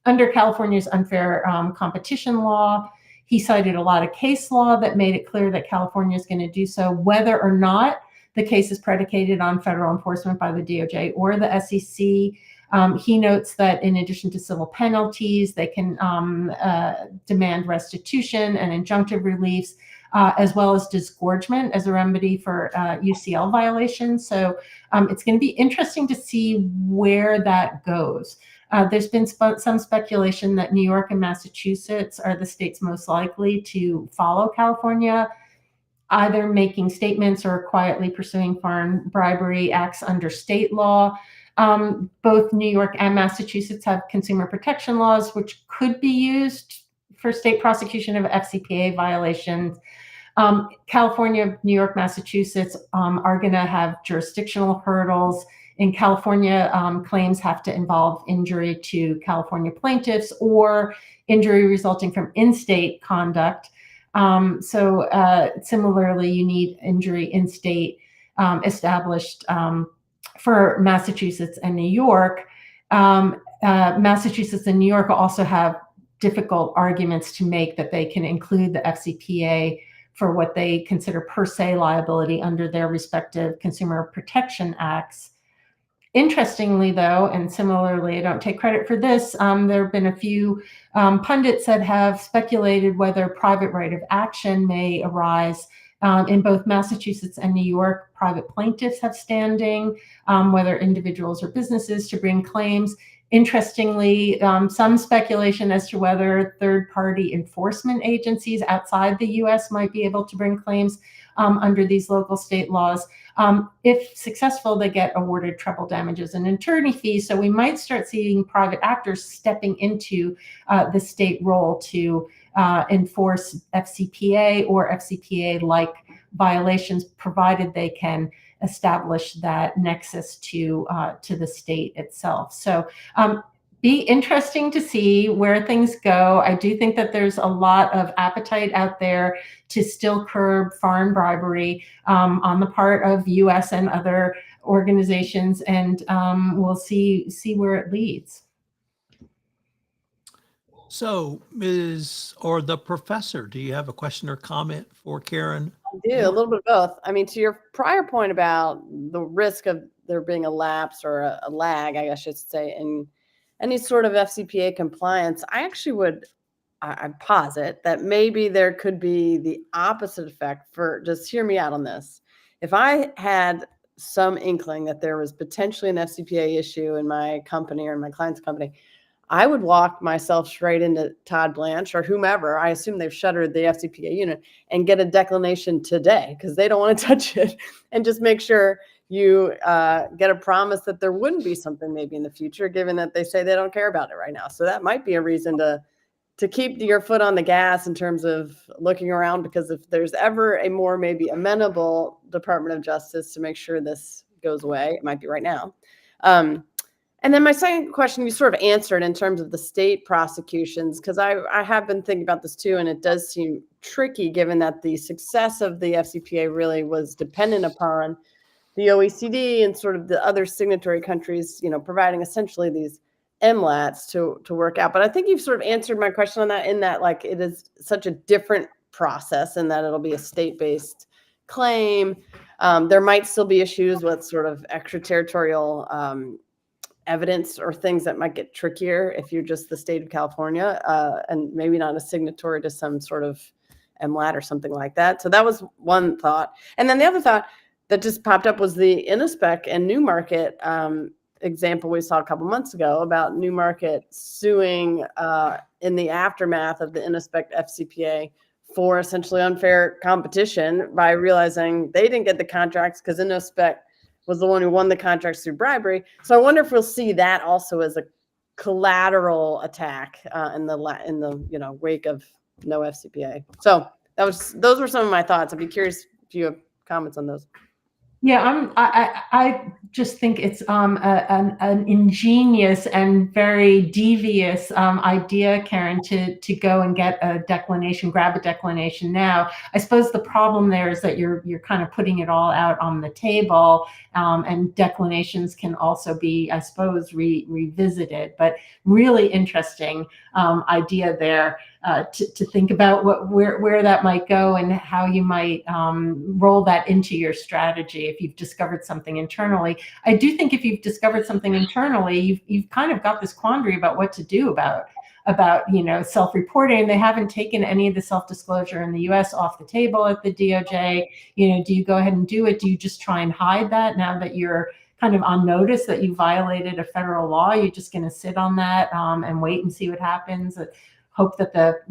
Under California's unfair competition law, he cited a lot of case law that made it clear that California is going to do so, whether or not the case is predicated on federal enforcement by the DOJ or the SEC. He notes that in addition to civil penalties, they can demand restitution and injunctive reliefs, as well as disgorgement as a remedy for UCL violations. So it's going to be interesting to see where that goes. There's been some speculation that New York and Massachusetts are the states most likely to follow California, either making statements or quietly pursuing foreign bribery acts under state law. Both New York and Massachusetts have consumer protection laws, which could be used for state prosecution of FCPA violations. California, New York, Massachusetts are going to have jurisdictional hurdles. In California, claims have to involve injury to California plaintiffs or injury resulting from in-state conduct. Similarly, you need injury in-state established for Massachusetts and New York. Massachusetts and New York also have difficult arguments to make that they can include the FCPA for what they consider per se liability under their respective consumer protection acts. Interestingly, though, and similarly, I don't take credit for this, there have been a few pundits that have speculated whether private right of action may arise. In both Massachusetts and New York, private plaintiffs have standing, whether individuals or businesses to bring claims. Interestingly, some speculation as to whether third-party enforcement agencies outside the U.S. might be able to bring claims under these local state laws. If successful, they get awarded treble damages and attorney fees. So we might start seeing private actors stepping into the state role to enforce FCPA or FCPA-like violations, provided they can establish that nexus to the state itself. So be interesting to see where things go. I do think that there's a lot of appetite out there to still curb foreign bribery on the part of U.S. and other organizations, and we'll see where it leads. So, Ms. or the professor, do you have a question or comment for Karen? I do, a little bit of both. I mean, to your prior point about the risk of there being a lapse or a lag, I guess I should say, in any sort of FCPA compliance, I actually would I posit that maybe there could be the opposite effect. For just hear me out on this. If I had some inkling that there was potentially an FCPA issue in my company or in my client's company, I would walk myself straight into Todd Blanche or whomever. I assume they've shuttered the FCPA unit and get a declination today because they don't want to touch it, and just make sure you get a promise that there wouldn't be something maybe in the future, given that they say they don't care about it right now. So that might be a reason to keep your foot on the gas in terms of looking around, because if there's ever a more maybe amenable Department of Justice to make sure this goes away, it might be right now. And then my second question, you sort of answered in terms of the state prosecutions, because I have been thinking about this too, and it does seem tricky given that the success of the FCPA really was dependent upon the OECD and sort of the other signatory countries, providing essentially these MLATs to work out. But I think you've sort of answered my question on that, in that like it is such a different process and that it'll be a state-based claim. There might still be issues with sort of extraterritorial evidence or things that might get trickier if you're just the state of California and maybe not a signatory to some sort of MLAT or something like that. So that was one thought. And then the other thought that just popped up was the Innospec and Newmarket example we saw a couple months ago about Newmarket suing in the aftermath of the Innospec FCPA for essentially unfair competition by realizing they didn't get the contracts because Innospec was the one who won the contracts through bribery. So I wonder if we'll see that also as a collateral attack in the wake of no FCPA. So those were some of my thoughts. I'd be curious if you have comments on those. Yeah, I just think it's an ingenious and very devious idea, Karen, to go and get a declination, grab a declination now. I suppose the problem there is that you're kind of putting it all out on the table, and declinations can also be, I suppose, revisited. But really interesting idea there. To think about where that might go and how you might roll that into your strategy if you've discovered something internally. I do think if you've discovered something internally, you've kind of got this quandary about what to do about self-reporting. They haven't taken any of the self-disclosure in the US off the table at the DOJ. Do you go ahead and do it? Do you just try and hide that now that you're kind of on notice that you violated a federal law? You're just going to sit on that and wait and see what happens? Hope that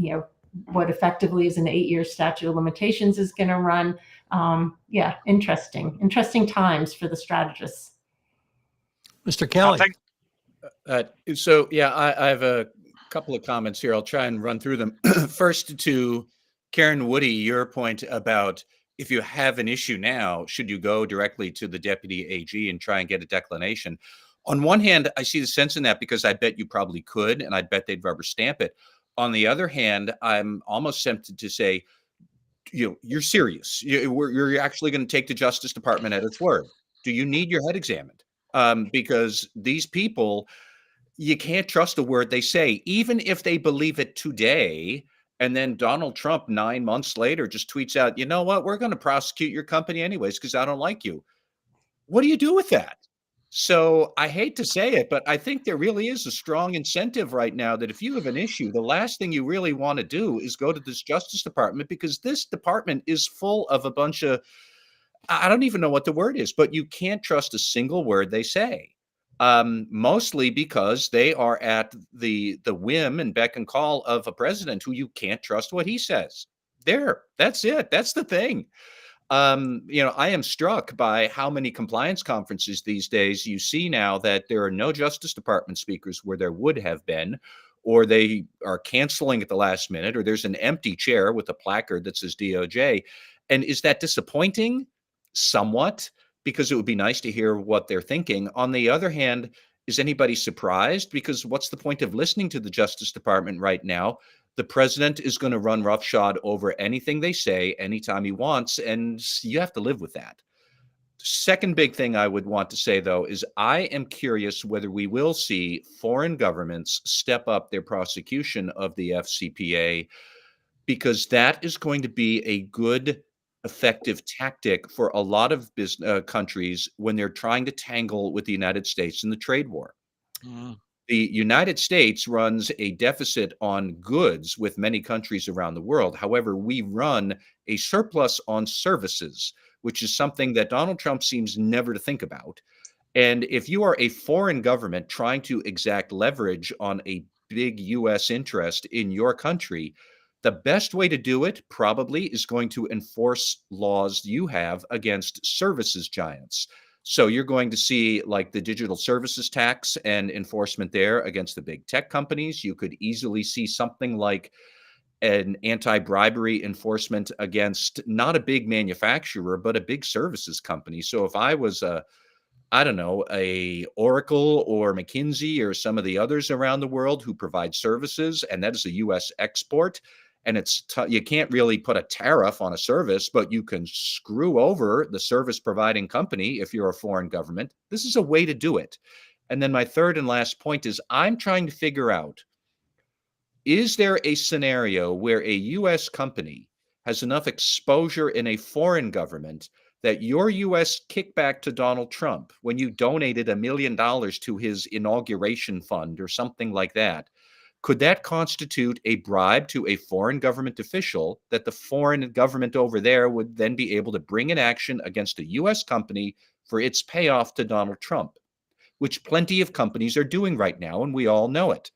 what effectively is an 8-year statute of limitations is going to run. Interesting times for the strategists. Mr. Kelly. I have a couple of comments here. I'll try and run through them. First, to Karen Woody, your point about if you have an issue now, should you go directly to the deputy AG and try and get a declination? On one hand, I see the sense in that because I bet you probably could, and I bet they'd rubber stamp it. On the other hand, I'm almost tempted to say, you're serious. You're actually going to take the Justice Department at its word. Do you need your head examined? Because these people, you can't trust a word they say, even if they believe it today. And then Donald Trump 9 months later just tweets out, you know what, we're going to prosecute your company anyways because I don't like you. What do you do with that? So I hate to say it, but I think there really is a strong incentive right now that if you have an issue, the last thing you really want to do is go to this Justice Department, because this department is full of a bunch of, I don't even know what the word is, but you can't trust a single word they say. Mostly because they are at the whim and beck and call of a president who you can't trust what he says. That's it. That's the thing. I am struck by how many compliance conferences these days you see now that there are no Justice Department speakers where there would have been, or they are canceling at the last minute, or there's an empty chair with a placard that says DOJ. And is that disappointing? Somewhat, because it would be nice to hear what they're thinking. On the other hand, is anybody surprised? Because what's the point of listening to the Justice Department right now? The president is going to run roughshod over anything they say anytime he wants, and you have to live with that. Second big thing I would want to say, though, is I am curious whether we will see foreign governments step up their prosecution of the FCPA, because that is going to be a good, effective tactic for a lot of countries when they're trying to tangle with the United States in the trade war. The United States runs a deficit on goods with many countries around the world. However, we run a surplus on services, which is something that Donald Trump seems never to think about. And if you are a foreign government trying to exact leverage on a big U.S. interest in your country, the best way to do it probably is going to enforce laws you have against services giants. So you're going to see like the digital services tax and enforcement there against the big tech companies. You could easily see something like an anti-bribery enforcement against not a big manufacturer, but a big services company. So if I was a Oracle or McKinsey or some of the others around the world who provide services, and that is a U.S. export, and you can't really put a tariff on a service, but you can screw over the service providing company if you're a foreign government. This is a way to do it. And then my third and last point is I'm trying to figure out, is there a scenario where a U.S. company has enough exposure in a foreign government that your U.S. kickback to Donald Trump, when you donated $1 million to his inauguration fund or something like that, could that constitute a bribe to a foreign government official that the foreign government over there would then be able to bring in action against a U.S. company for its payoff to Donald Trump? which plenty of companies are doing right now, and we all know it.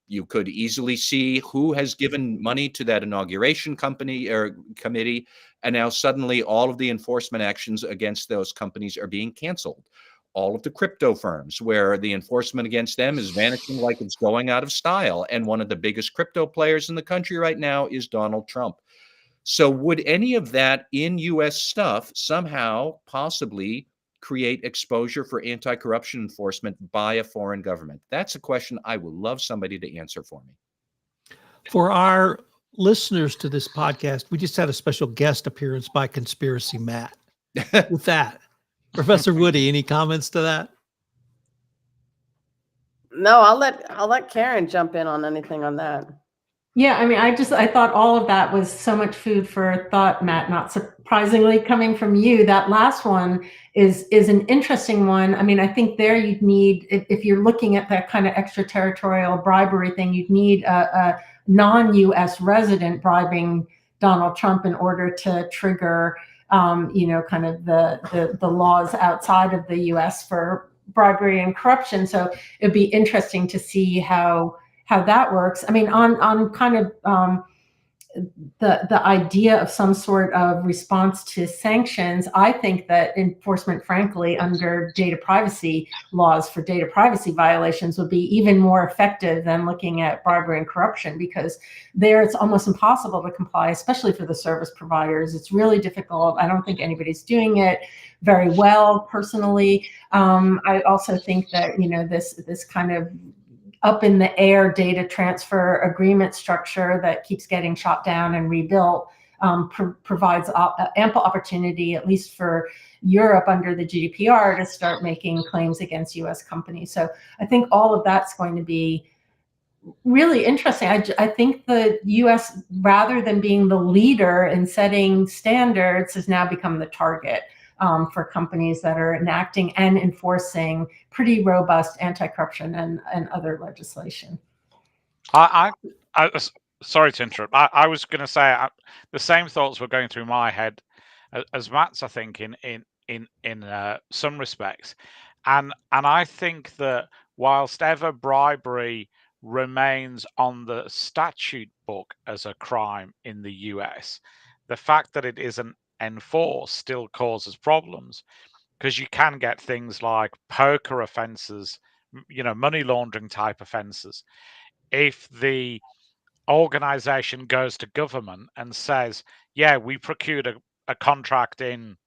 You could easily see who has given money to that inauguration company or committee, and now suddenly all of the enforcement actions against those companies are being canceled. All of the crypto firms, where the enforcement against them is vanishing like it's going out of style. And one of the biggest crypto players in the country right now is Donald Trump. So would any of that in US stuff somehow possibly create exposure for anti-corruption enforcement by a foreign government? That's a question I would love somebody to answer for me. For our listeners to this podcast, we just had a special guest appearance by Conspiracy Matt. With that, Professor Woody, any comments to that? No, I'll let Karen jump in on anything on that. Yeah, I mean, I thought all of that was so much food for thought, Matt, not surprisingly coming from you. That last one is an interesting one. I mean, I think there you'd need, if you're looking at that kind of extraterritorial bribery thing, you'd need a non-US resident bribing Donald Trump in order to trigger, kind of the laws outside of the US for bribery and corruption. So it'd be interesting to see how that works. I mean, on kind of the idea of some sort of response to sanctions, I think that enforcement, frankly, under data privacy laws for data privacy violations would be even more effective than looking at bribery and corruption, because there it's almost impossible to comply, especially for the service providers. It's really difficult. I don't think anybody's doing it very well personally. I also think that, this kind of up in the air data transfer agreement structure that keeps getting shot down and rebuilt provides ample opportunity, at least for Europe under the GDPR, to start making claims against US companies. So I think all of that's going to be really interesting. I think the US, rather than being the leader in setting standards, has now become the target for companies that are enacting and enforcing pretty robust anti-corruption and other legislation. I sorry to interrupt. I was going to say the same thoughts were going through my head as Matt's, I think, in some respects, and I think that whilst ever bribery remains on the statute book as a crime in the US, the fact that it isn't enforced still causes problems, because you can get things like poker offenses, money laundering type offenses. If the organization goes to government and says, yeah, we procured a contract in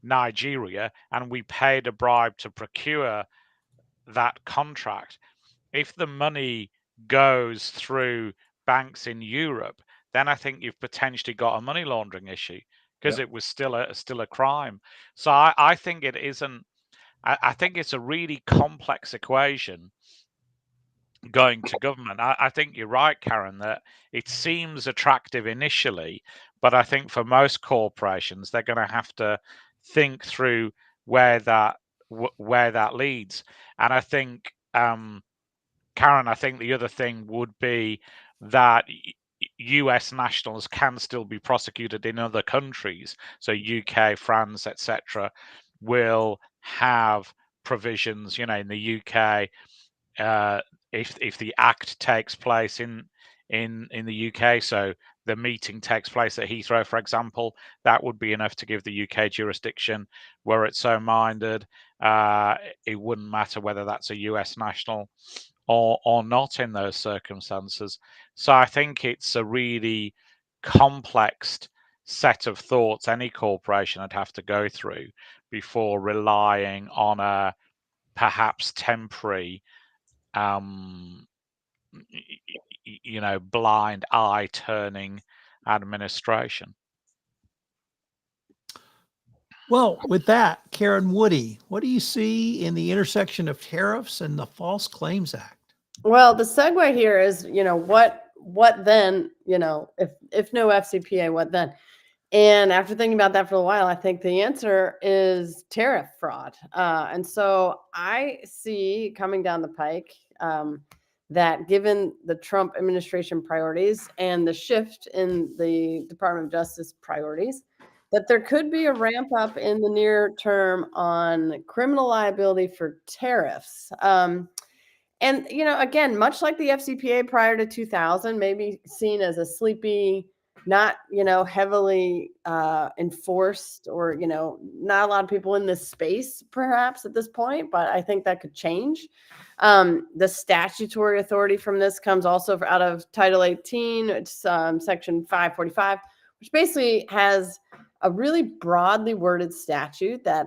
Nigeria and we paid a bribe to procure that contract, if the money goes through banks in Europe, then I think you've potentially got a money laundering issue, because it was still a crime. So I think it isn't. I think it's a really complex equation going to government. I think you're right, Karen, that it seems attractive initially, but I think for most corporations, they're going to have to think through where that leads. And I think, Karen, I think the other thing would be that US nationals can still be prosecuted in other countries. So UK, France, etc., will have provisions. In the UK, if the act takes place in the UK, so the meeting takes place at Heathrow, for example, that would be enough to give the UK jurisdiction. Were it so minded, it wouldn't matter whether that's a US national or not in those circumstances. So I think it's a really complex set of thoughts any corporation would have to go through before relying on a perhaps temporary, blind eye turning administration. Well, with that, Karen Woody, what do you see in the intersection of tariffs and the False Claims Act? Well, the segue here is, what then, if no FCPA, what then? And after thinking about that for a while, I think the answer is tariff fraud. And so I see coming down the pike that given the Trump administration priorities and the shift in the Department of Justice priorities, that there could be a ramp up in the near term on criminal liability for tariffs. And, again, much like the FCPA prior to 2000, maybe seen as a sleepy, not, heavily enforced, or, not a lot of people in this space perhaps at this point, but I think that could change. The statutory authority from this comes also out of Title 18, it's Section 545, which basically has a really broadly worded statute that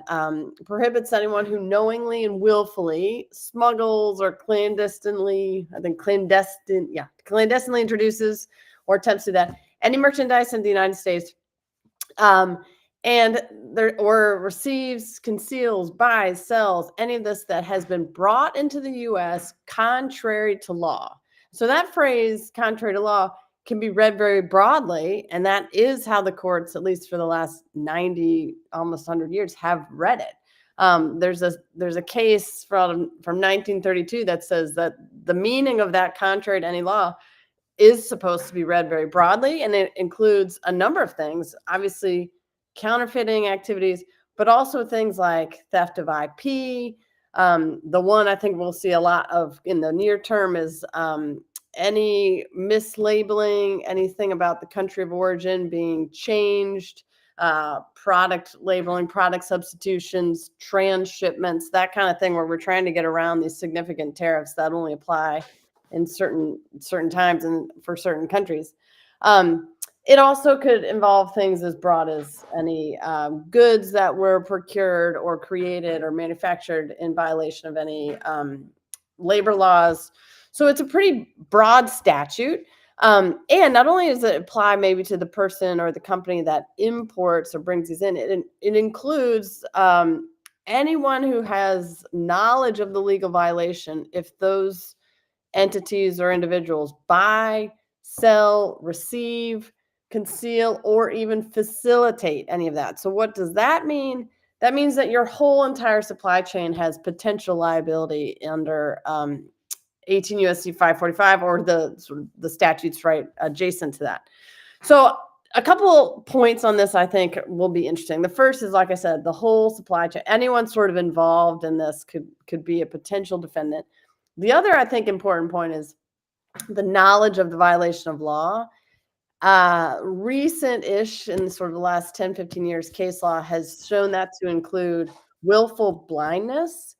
prohibits anyone who knowingly and willfully smuggles or clandestinely introduces or attempts to do that any merchandise in the United States, or receives, conceals, buys, sells any of this that has been brought into the U.S. contrary to law. So that phrase, contrary to law, can be read very broadly, and that is how the courts, at least for the last 90, almost 100 years, have read it. There's a case from 1932 that says that the meaning of that contrary to any law is supposed to be read very broadly, and it includes a number of things, obviously counterfeiting activities, but also things like theft of IP. The one I think we'll see a lot of in the near term is any mislabeling, anything about the country of origin being changed, product labeling, product substitutions, transshipments, that kind of thing, where we're trying to get around these significant tariffs that only apply in certain times and for certain countries. It also could involve things as broad as any goods that were procured or created or manufactured in violation of any labor laws. So it's a pretty broad statute. And not only does it apply maybe to the person or the company that imports or brings these in, it includes anyone who has knowledge of the legal violation if those entities or individuals buy, sell, receive, conceal, or even facilitate any of that. So what does that mean? That means that your whole entire supply chain has potential liability under 18 U.S.C. 545 or the statutes right adjacent to that. So a couple points on this I think will be interesting. The first is, like I said, the whole supply chain. Anyone sort of involved in this could be a potential defendant. The other, I think, important point is the knowledge of the violation of law. Recent-ish, in sort of the last 10, 15 years, case law has shown that to include willful blindness,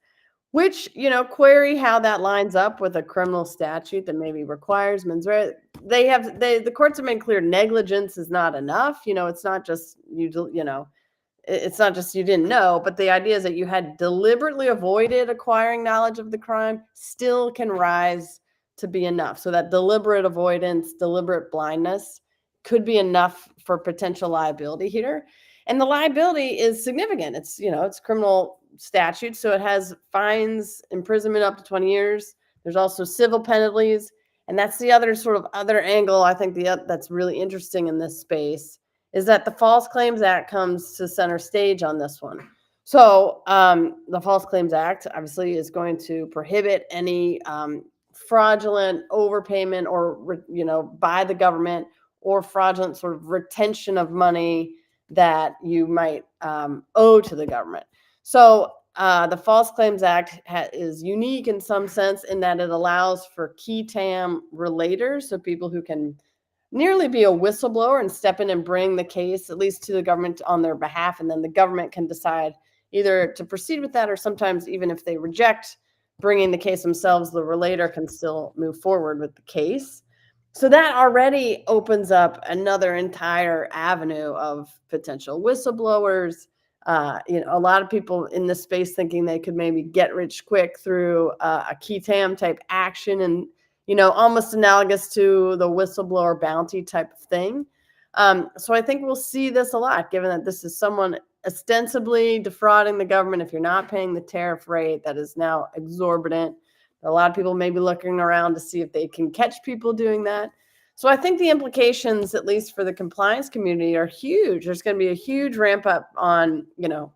which, query how that lines up with a criminal statute that maybe requires mens rea. The courts have made clear negligence is not enough. It's not just it's not just you didn't know, but the idea is that you had deliberately avoided acquiring knowledge of the crime still can rise to be enough. So that deliberate avoidance, deliberate blindness could be enough for potential liability here. And the liability is significant. It's, it's criminal statute, so it has fines, imprisonment up to 20 years. There's also civil penalties, and that's the other angle I think that's really interesting in this space, is that the False Claims Act comes to center stage on this one. So the False Claims Act obviously is going to prohibit any fraudulent overpayment or by the government, or fraudulent sort of retention of money that you might owe to the government. So the False Claims Act is unique in some sense in that it allows for qui tam relators, so people who can nearly be a whistleblower and step in and bring the case, at least to the government, on their behalf, and then the government can decide either to proceed with that, or sometimes even if they reject bringing the case themselves, the relator can still move forward with the case. So that already opens up another entire avenue of potential whistleblowers. A lot of people in this space thinking they could maybe get rich quick through a qui tam type action, and almost analogous to the whistleblower bounty type of thing. So I think we'll see this a lot, given that this is someone ostensibly defrauding the government if you're not paying the tariff rate that is now exorbitant. A lot of people may be looking around to see if they can catch people doing that. So I think the implications, at least for the compliance community, are huge. There's going to be a huge ramp up on,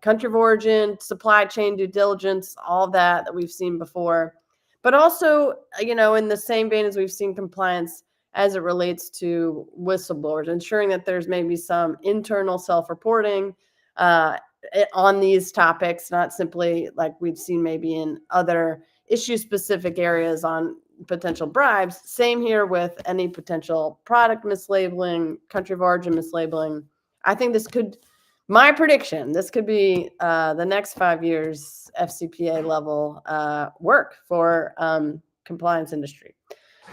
country of origin, supply chain due diligence, all that we've seen before. But also, in the same vein as we've seen compliance, as it relates to whistleblowers, ensuring that there's maybe some internal self-reporting on these topics, not simply like we've seen maybe in other issue-specific areas on potential bribes. Same here with any potential product mislabeling, country of origin mislabeling. I think this could, my prediction, this could be the next 5 years FCPA level work for compliance industry.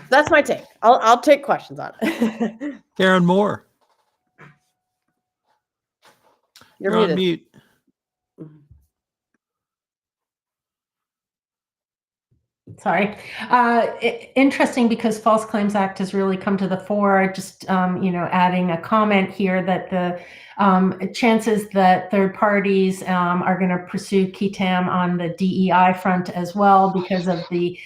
That's my take. I'll take questions on it. Karen Moore, You're on muted. mute. Sorry. Interesting, because False Claims Act has really come to the fore. Just, adding a comment here that the chances that third parties are going to pursue KETAM on the DEI front as well, because of the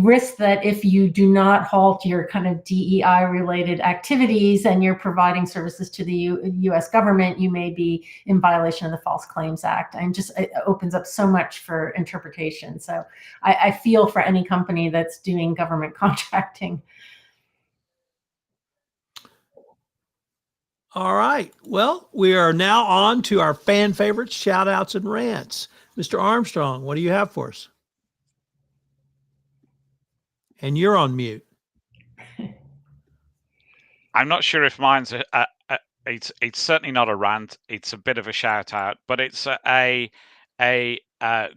risk that if you do not halt your kind of DEI related activities and you're providing services to the U.S. government, you may be in violation of the False Claims Act, and just it opens up so much for interpretation. So I feel for any company that's doing government contracting. All right. Well, we are now on to our fan favorites, shout outs and rants. Mr. Armstrong, what do you have for us? And you're on mute. I'm not sure if mine's it's certainly not a rant. It's a bit of a shout out, but it's a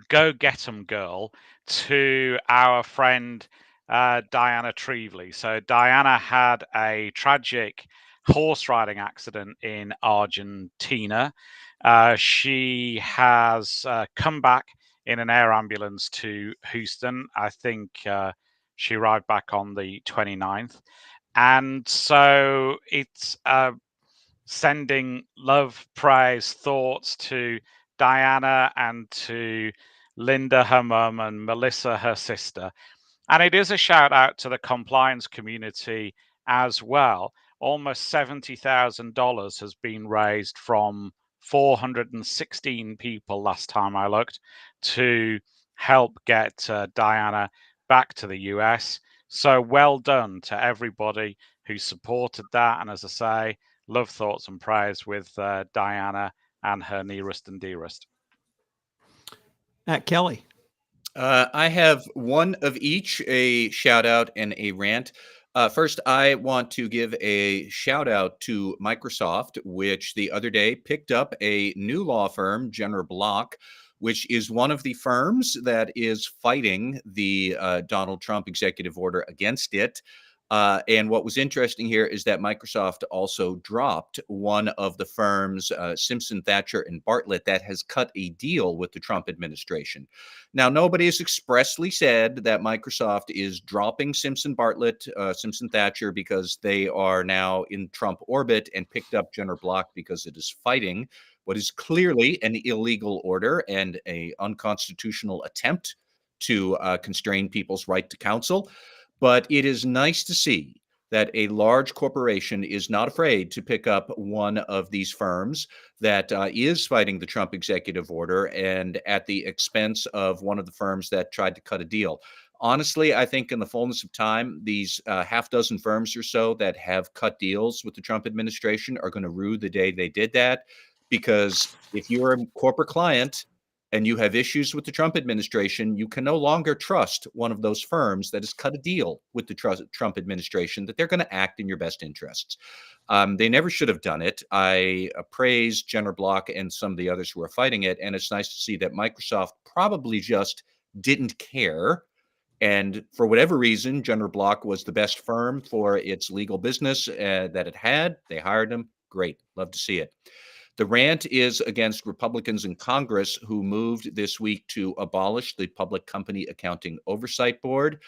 go get 'em girl to our friend Diana Treveley. So Diana had a tragic horse riding accident in Argentina. She has come back in an air ambulance to Houston. I think she arrived back on the 29th. And so it's sending love, praise, thoughts to Diana and to Linda, her mum, and Melissa, her sister. And it is a shout out to the compliance community as well. Almost $70,000 has been raised from 416 people last time I looked to help get Diana back to the US. So well done to everybody who supported that. And as I say, love, thoughts, and prayers with Diana and her nearest and dearest. Matt Kelly. I have one of each, a shout out and a rant. First, I want to give a shout out to Microsoft, which the other day picked up a new law firm, Jenner Block, which is one of the firms that is fighting the Donald Trump executive order against it. And what was interesting here is that Microsoft also dropped one of the firms, Simpson, Thacher, and Bartlett, that has cut a deal with the Trump administration. Now, nobody has expressly said that Microsoft is dropping Simpson, Bartlett, Simpson, Thacher because they are now in Trump orbit, and picked up Jenner Block because it is fighting what is clearly an illegal order and an unconstitutional attempt to constrain people's right to counsel. But it is nice to see that a large corporation is not afraid to pick up one of these firms that is fighting the Trump executive order, and at the expense of one of the firms that tried to cut a deal. Honestly, I think in the fullness of time, these half dozen firms or so that have cut deals with the Trump administration are going to rue the day they did that. Because if you're a corporate client and you have issues with the Trump administration, you can no longer trust one of those firms that has cut a deal with the Trump administration that they're going to act in your best interests. They never should have done it. I praise Jenner Block and some of the others who are fighting it. And it's nice to see that Microsoft probably just didn't care. And for whatever reason, Jenner Block was the best firm for its legal business that it had. They hired him. Great. Love to see it. The rant is against Republicans in Congress who moved this week to abolish the Public Company Accounting Oversight Board.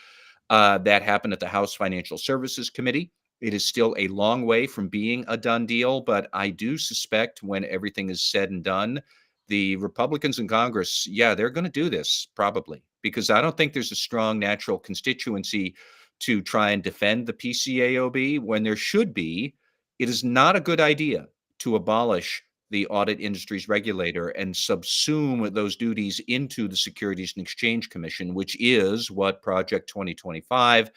That happened at the House Financial Services Committee. It is still a long way from being a done deal, but I do suspect when everything is said and done, the Republicans in Congress, they're going to do this probably, because I don't think there's a strong natural constituency to try and defend the PCAOB when there should be. It is not a good idea to abolish the audit industry's regulator and subsume those duties into the Securities and Exchange Commission, which is what Project 2025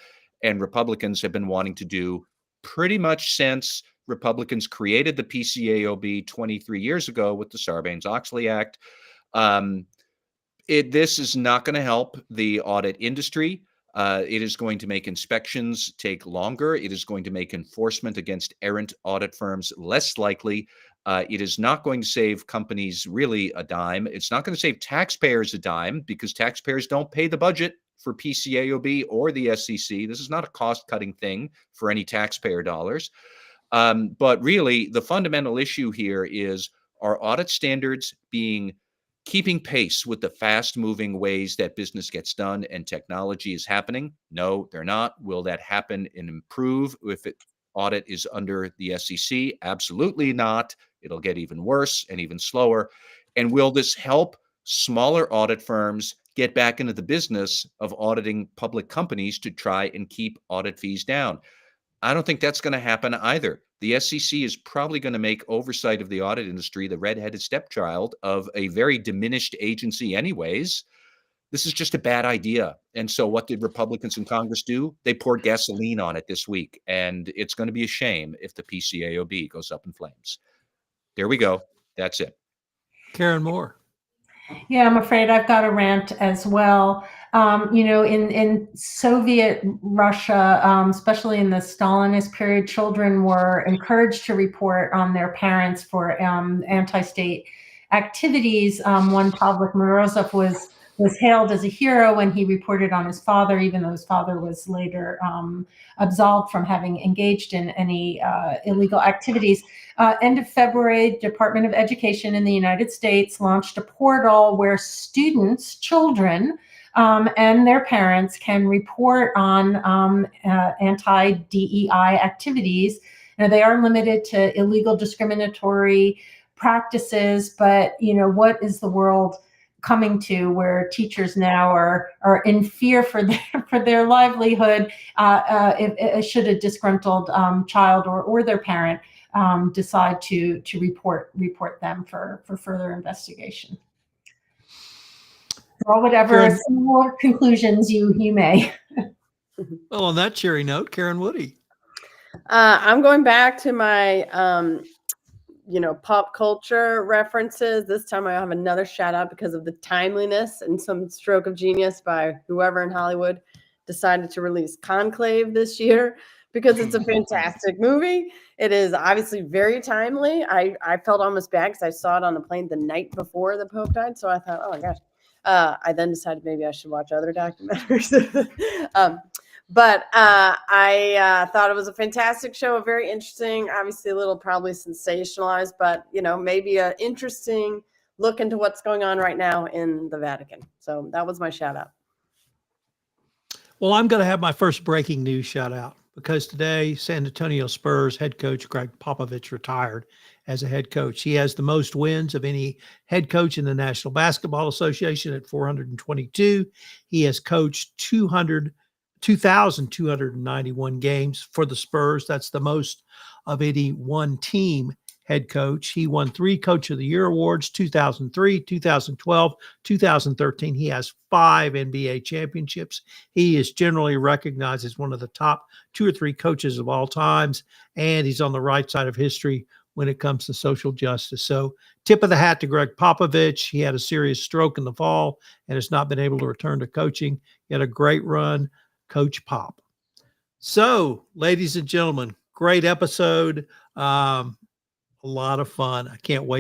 and Republicans have been wanting to do pretty much since Republicans created the PCAOB 23 years ago with the Sarbanes-Oxley Act. This is not going to help the audit industry. It is going to make inspections take longer. It is going to make enforcement against errant audit firms less likely. It is not going to save companies really a dime. It's not going to save taxpayers a dime because taxpayers don't pay the budget for PCAOB or the SEC. This is not a cost-cutting thing for any taxpayer dollars. But really, the fundamental issue here is, are audit standards keeping pace with the fast-moving ways that business gets done and technology is happening? No, they're not. Will that happen and improve if audit is under the SEC? Absolutely not. It'll get even worse and even slower. And will this help smaller audit firms get back into the business of auditing public companies to try and keep audit fees down? I don't think that's going to happen either. The SEC is probably going to make oversight of the audit industry the redheaded stepchild of a very diminished agency anyways. This is just a bad idea. And so what did Republicans in Congress do? They poured gasoline on it this week. And it's going to be a shame if the PCAOB goes up in flames. There we go. That's it. Karen Moore. Yeah, I'm afraid I've got a rant as well. In Soviet Russia, especially in the Stalinist period, children were encouraged to report on their parents for anti-state activities. One Pavlik Morozov was hailed as a hero when he reported on his father, even though his father was later absolved from having engaged in any illegal activities. End of February, Department of Education in the United States launched a portal where students, children, and their parents can report on anti-DEI activities. Now, they are limited to illegal discriminatory practices, but what is the world coming to, where teachers now are in fear for their livelihood should a disgruntled child or their parent decide to report them for further investigation. Or whatever similar conclusions you may. Well, on that cheery note, Karen Woody. I'm going back to my pop culture references. This time I have another shout out because of the timeliness and some stroke of genius by whoever in Hollywood decided to release Conclave this year, because it's a fantastic movie. It is obviously very timely. I felt almost bad because I saw it on the plane the night before the Pope died. So I thought, oh my gosh. I then decided maybe I should watch other documentaries. But I thought it was a fantastic show, very interesting, obviously a little probably sensationalized, but maybe an interesting look into what's going on right now in the Vatican. So that was my shout out. Well, I'm going to have my first breaking news shout out, because today San Antonio Spurs head coach Greg Popovich retired as a head coach. He has the most wins of any head coach in the National Basketball Association at 422. He has coached 2,291 games for the Spurs. That's the most of any one team head coach. He won 3 Coach of the Year awards, 2003, 2012, 2013. He has 5 NBA championships. He is generally recognized as one of the top 2 or 3 coaches of all times, and he's on the right side of history when it comes to social justice. So tip of the hat to Greg Popovich. He had a serious stroke in the fall and has not been able to return to coaching. He had a great run, Coach Pop. So, ladies and gentlemen, great episode. A lot of fun. I can't wait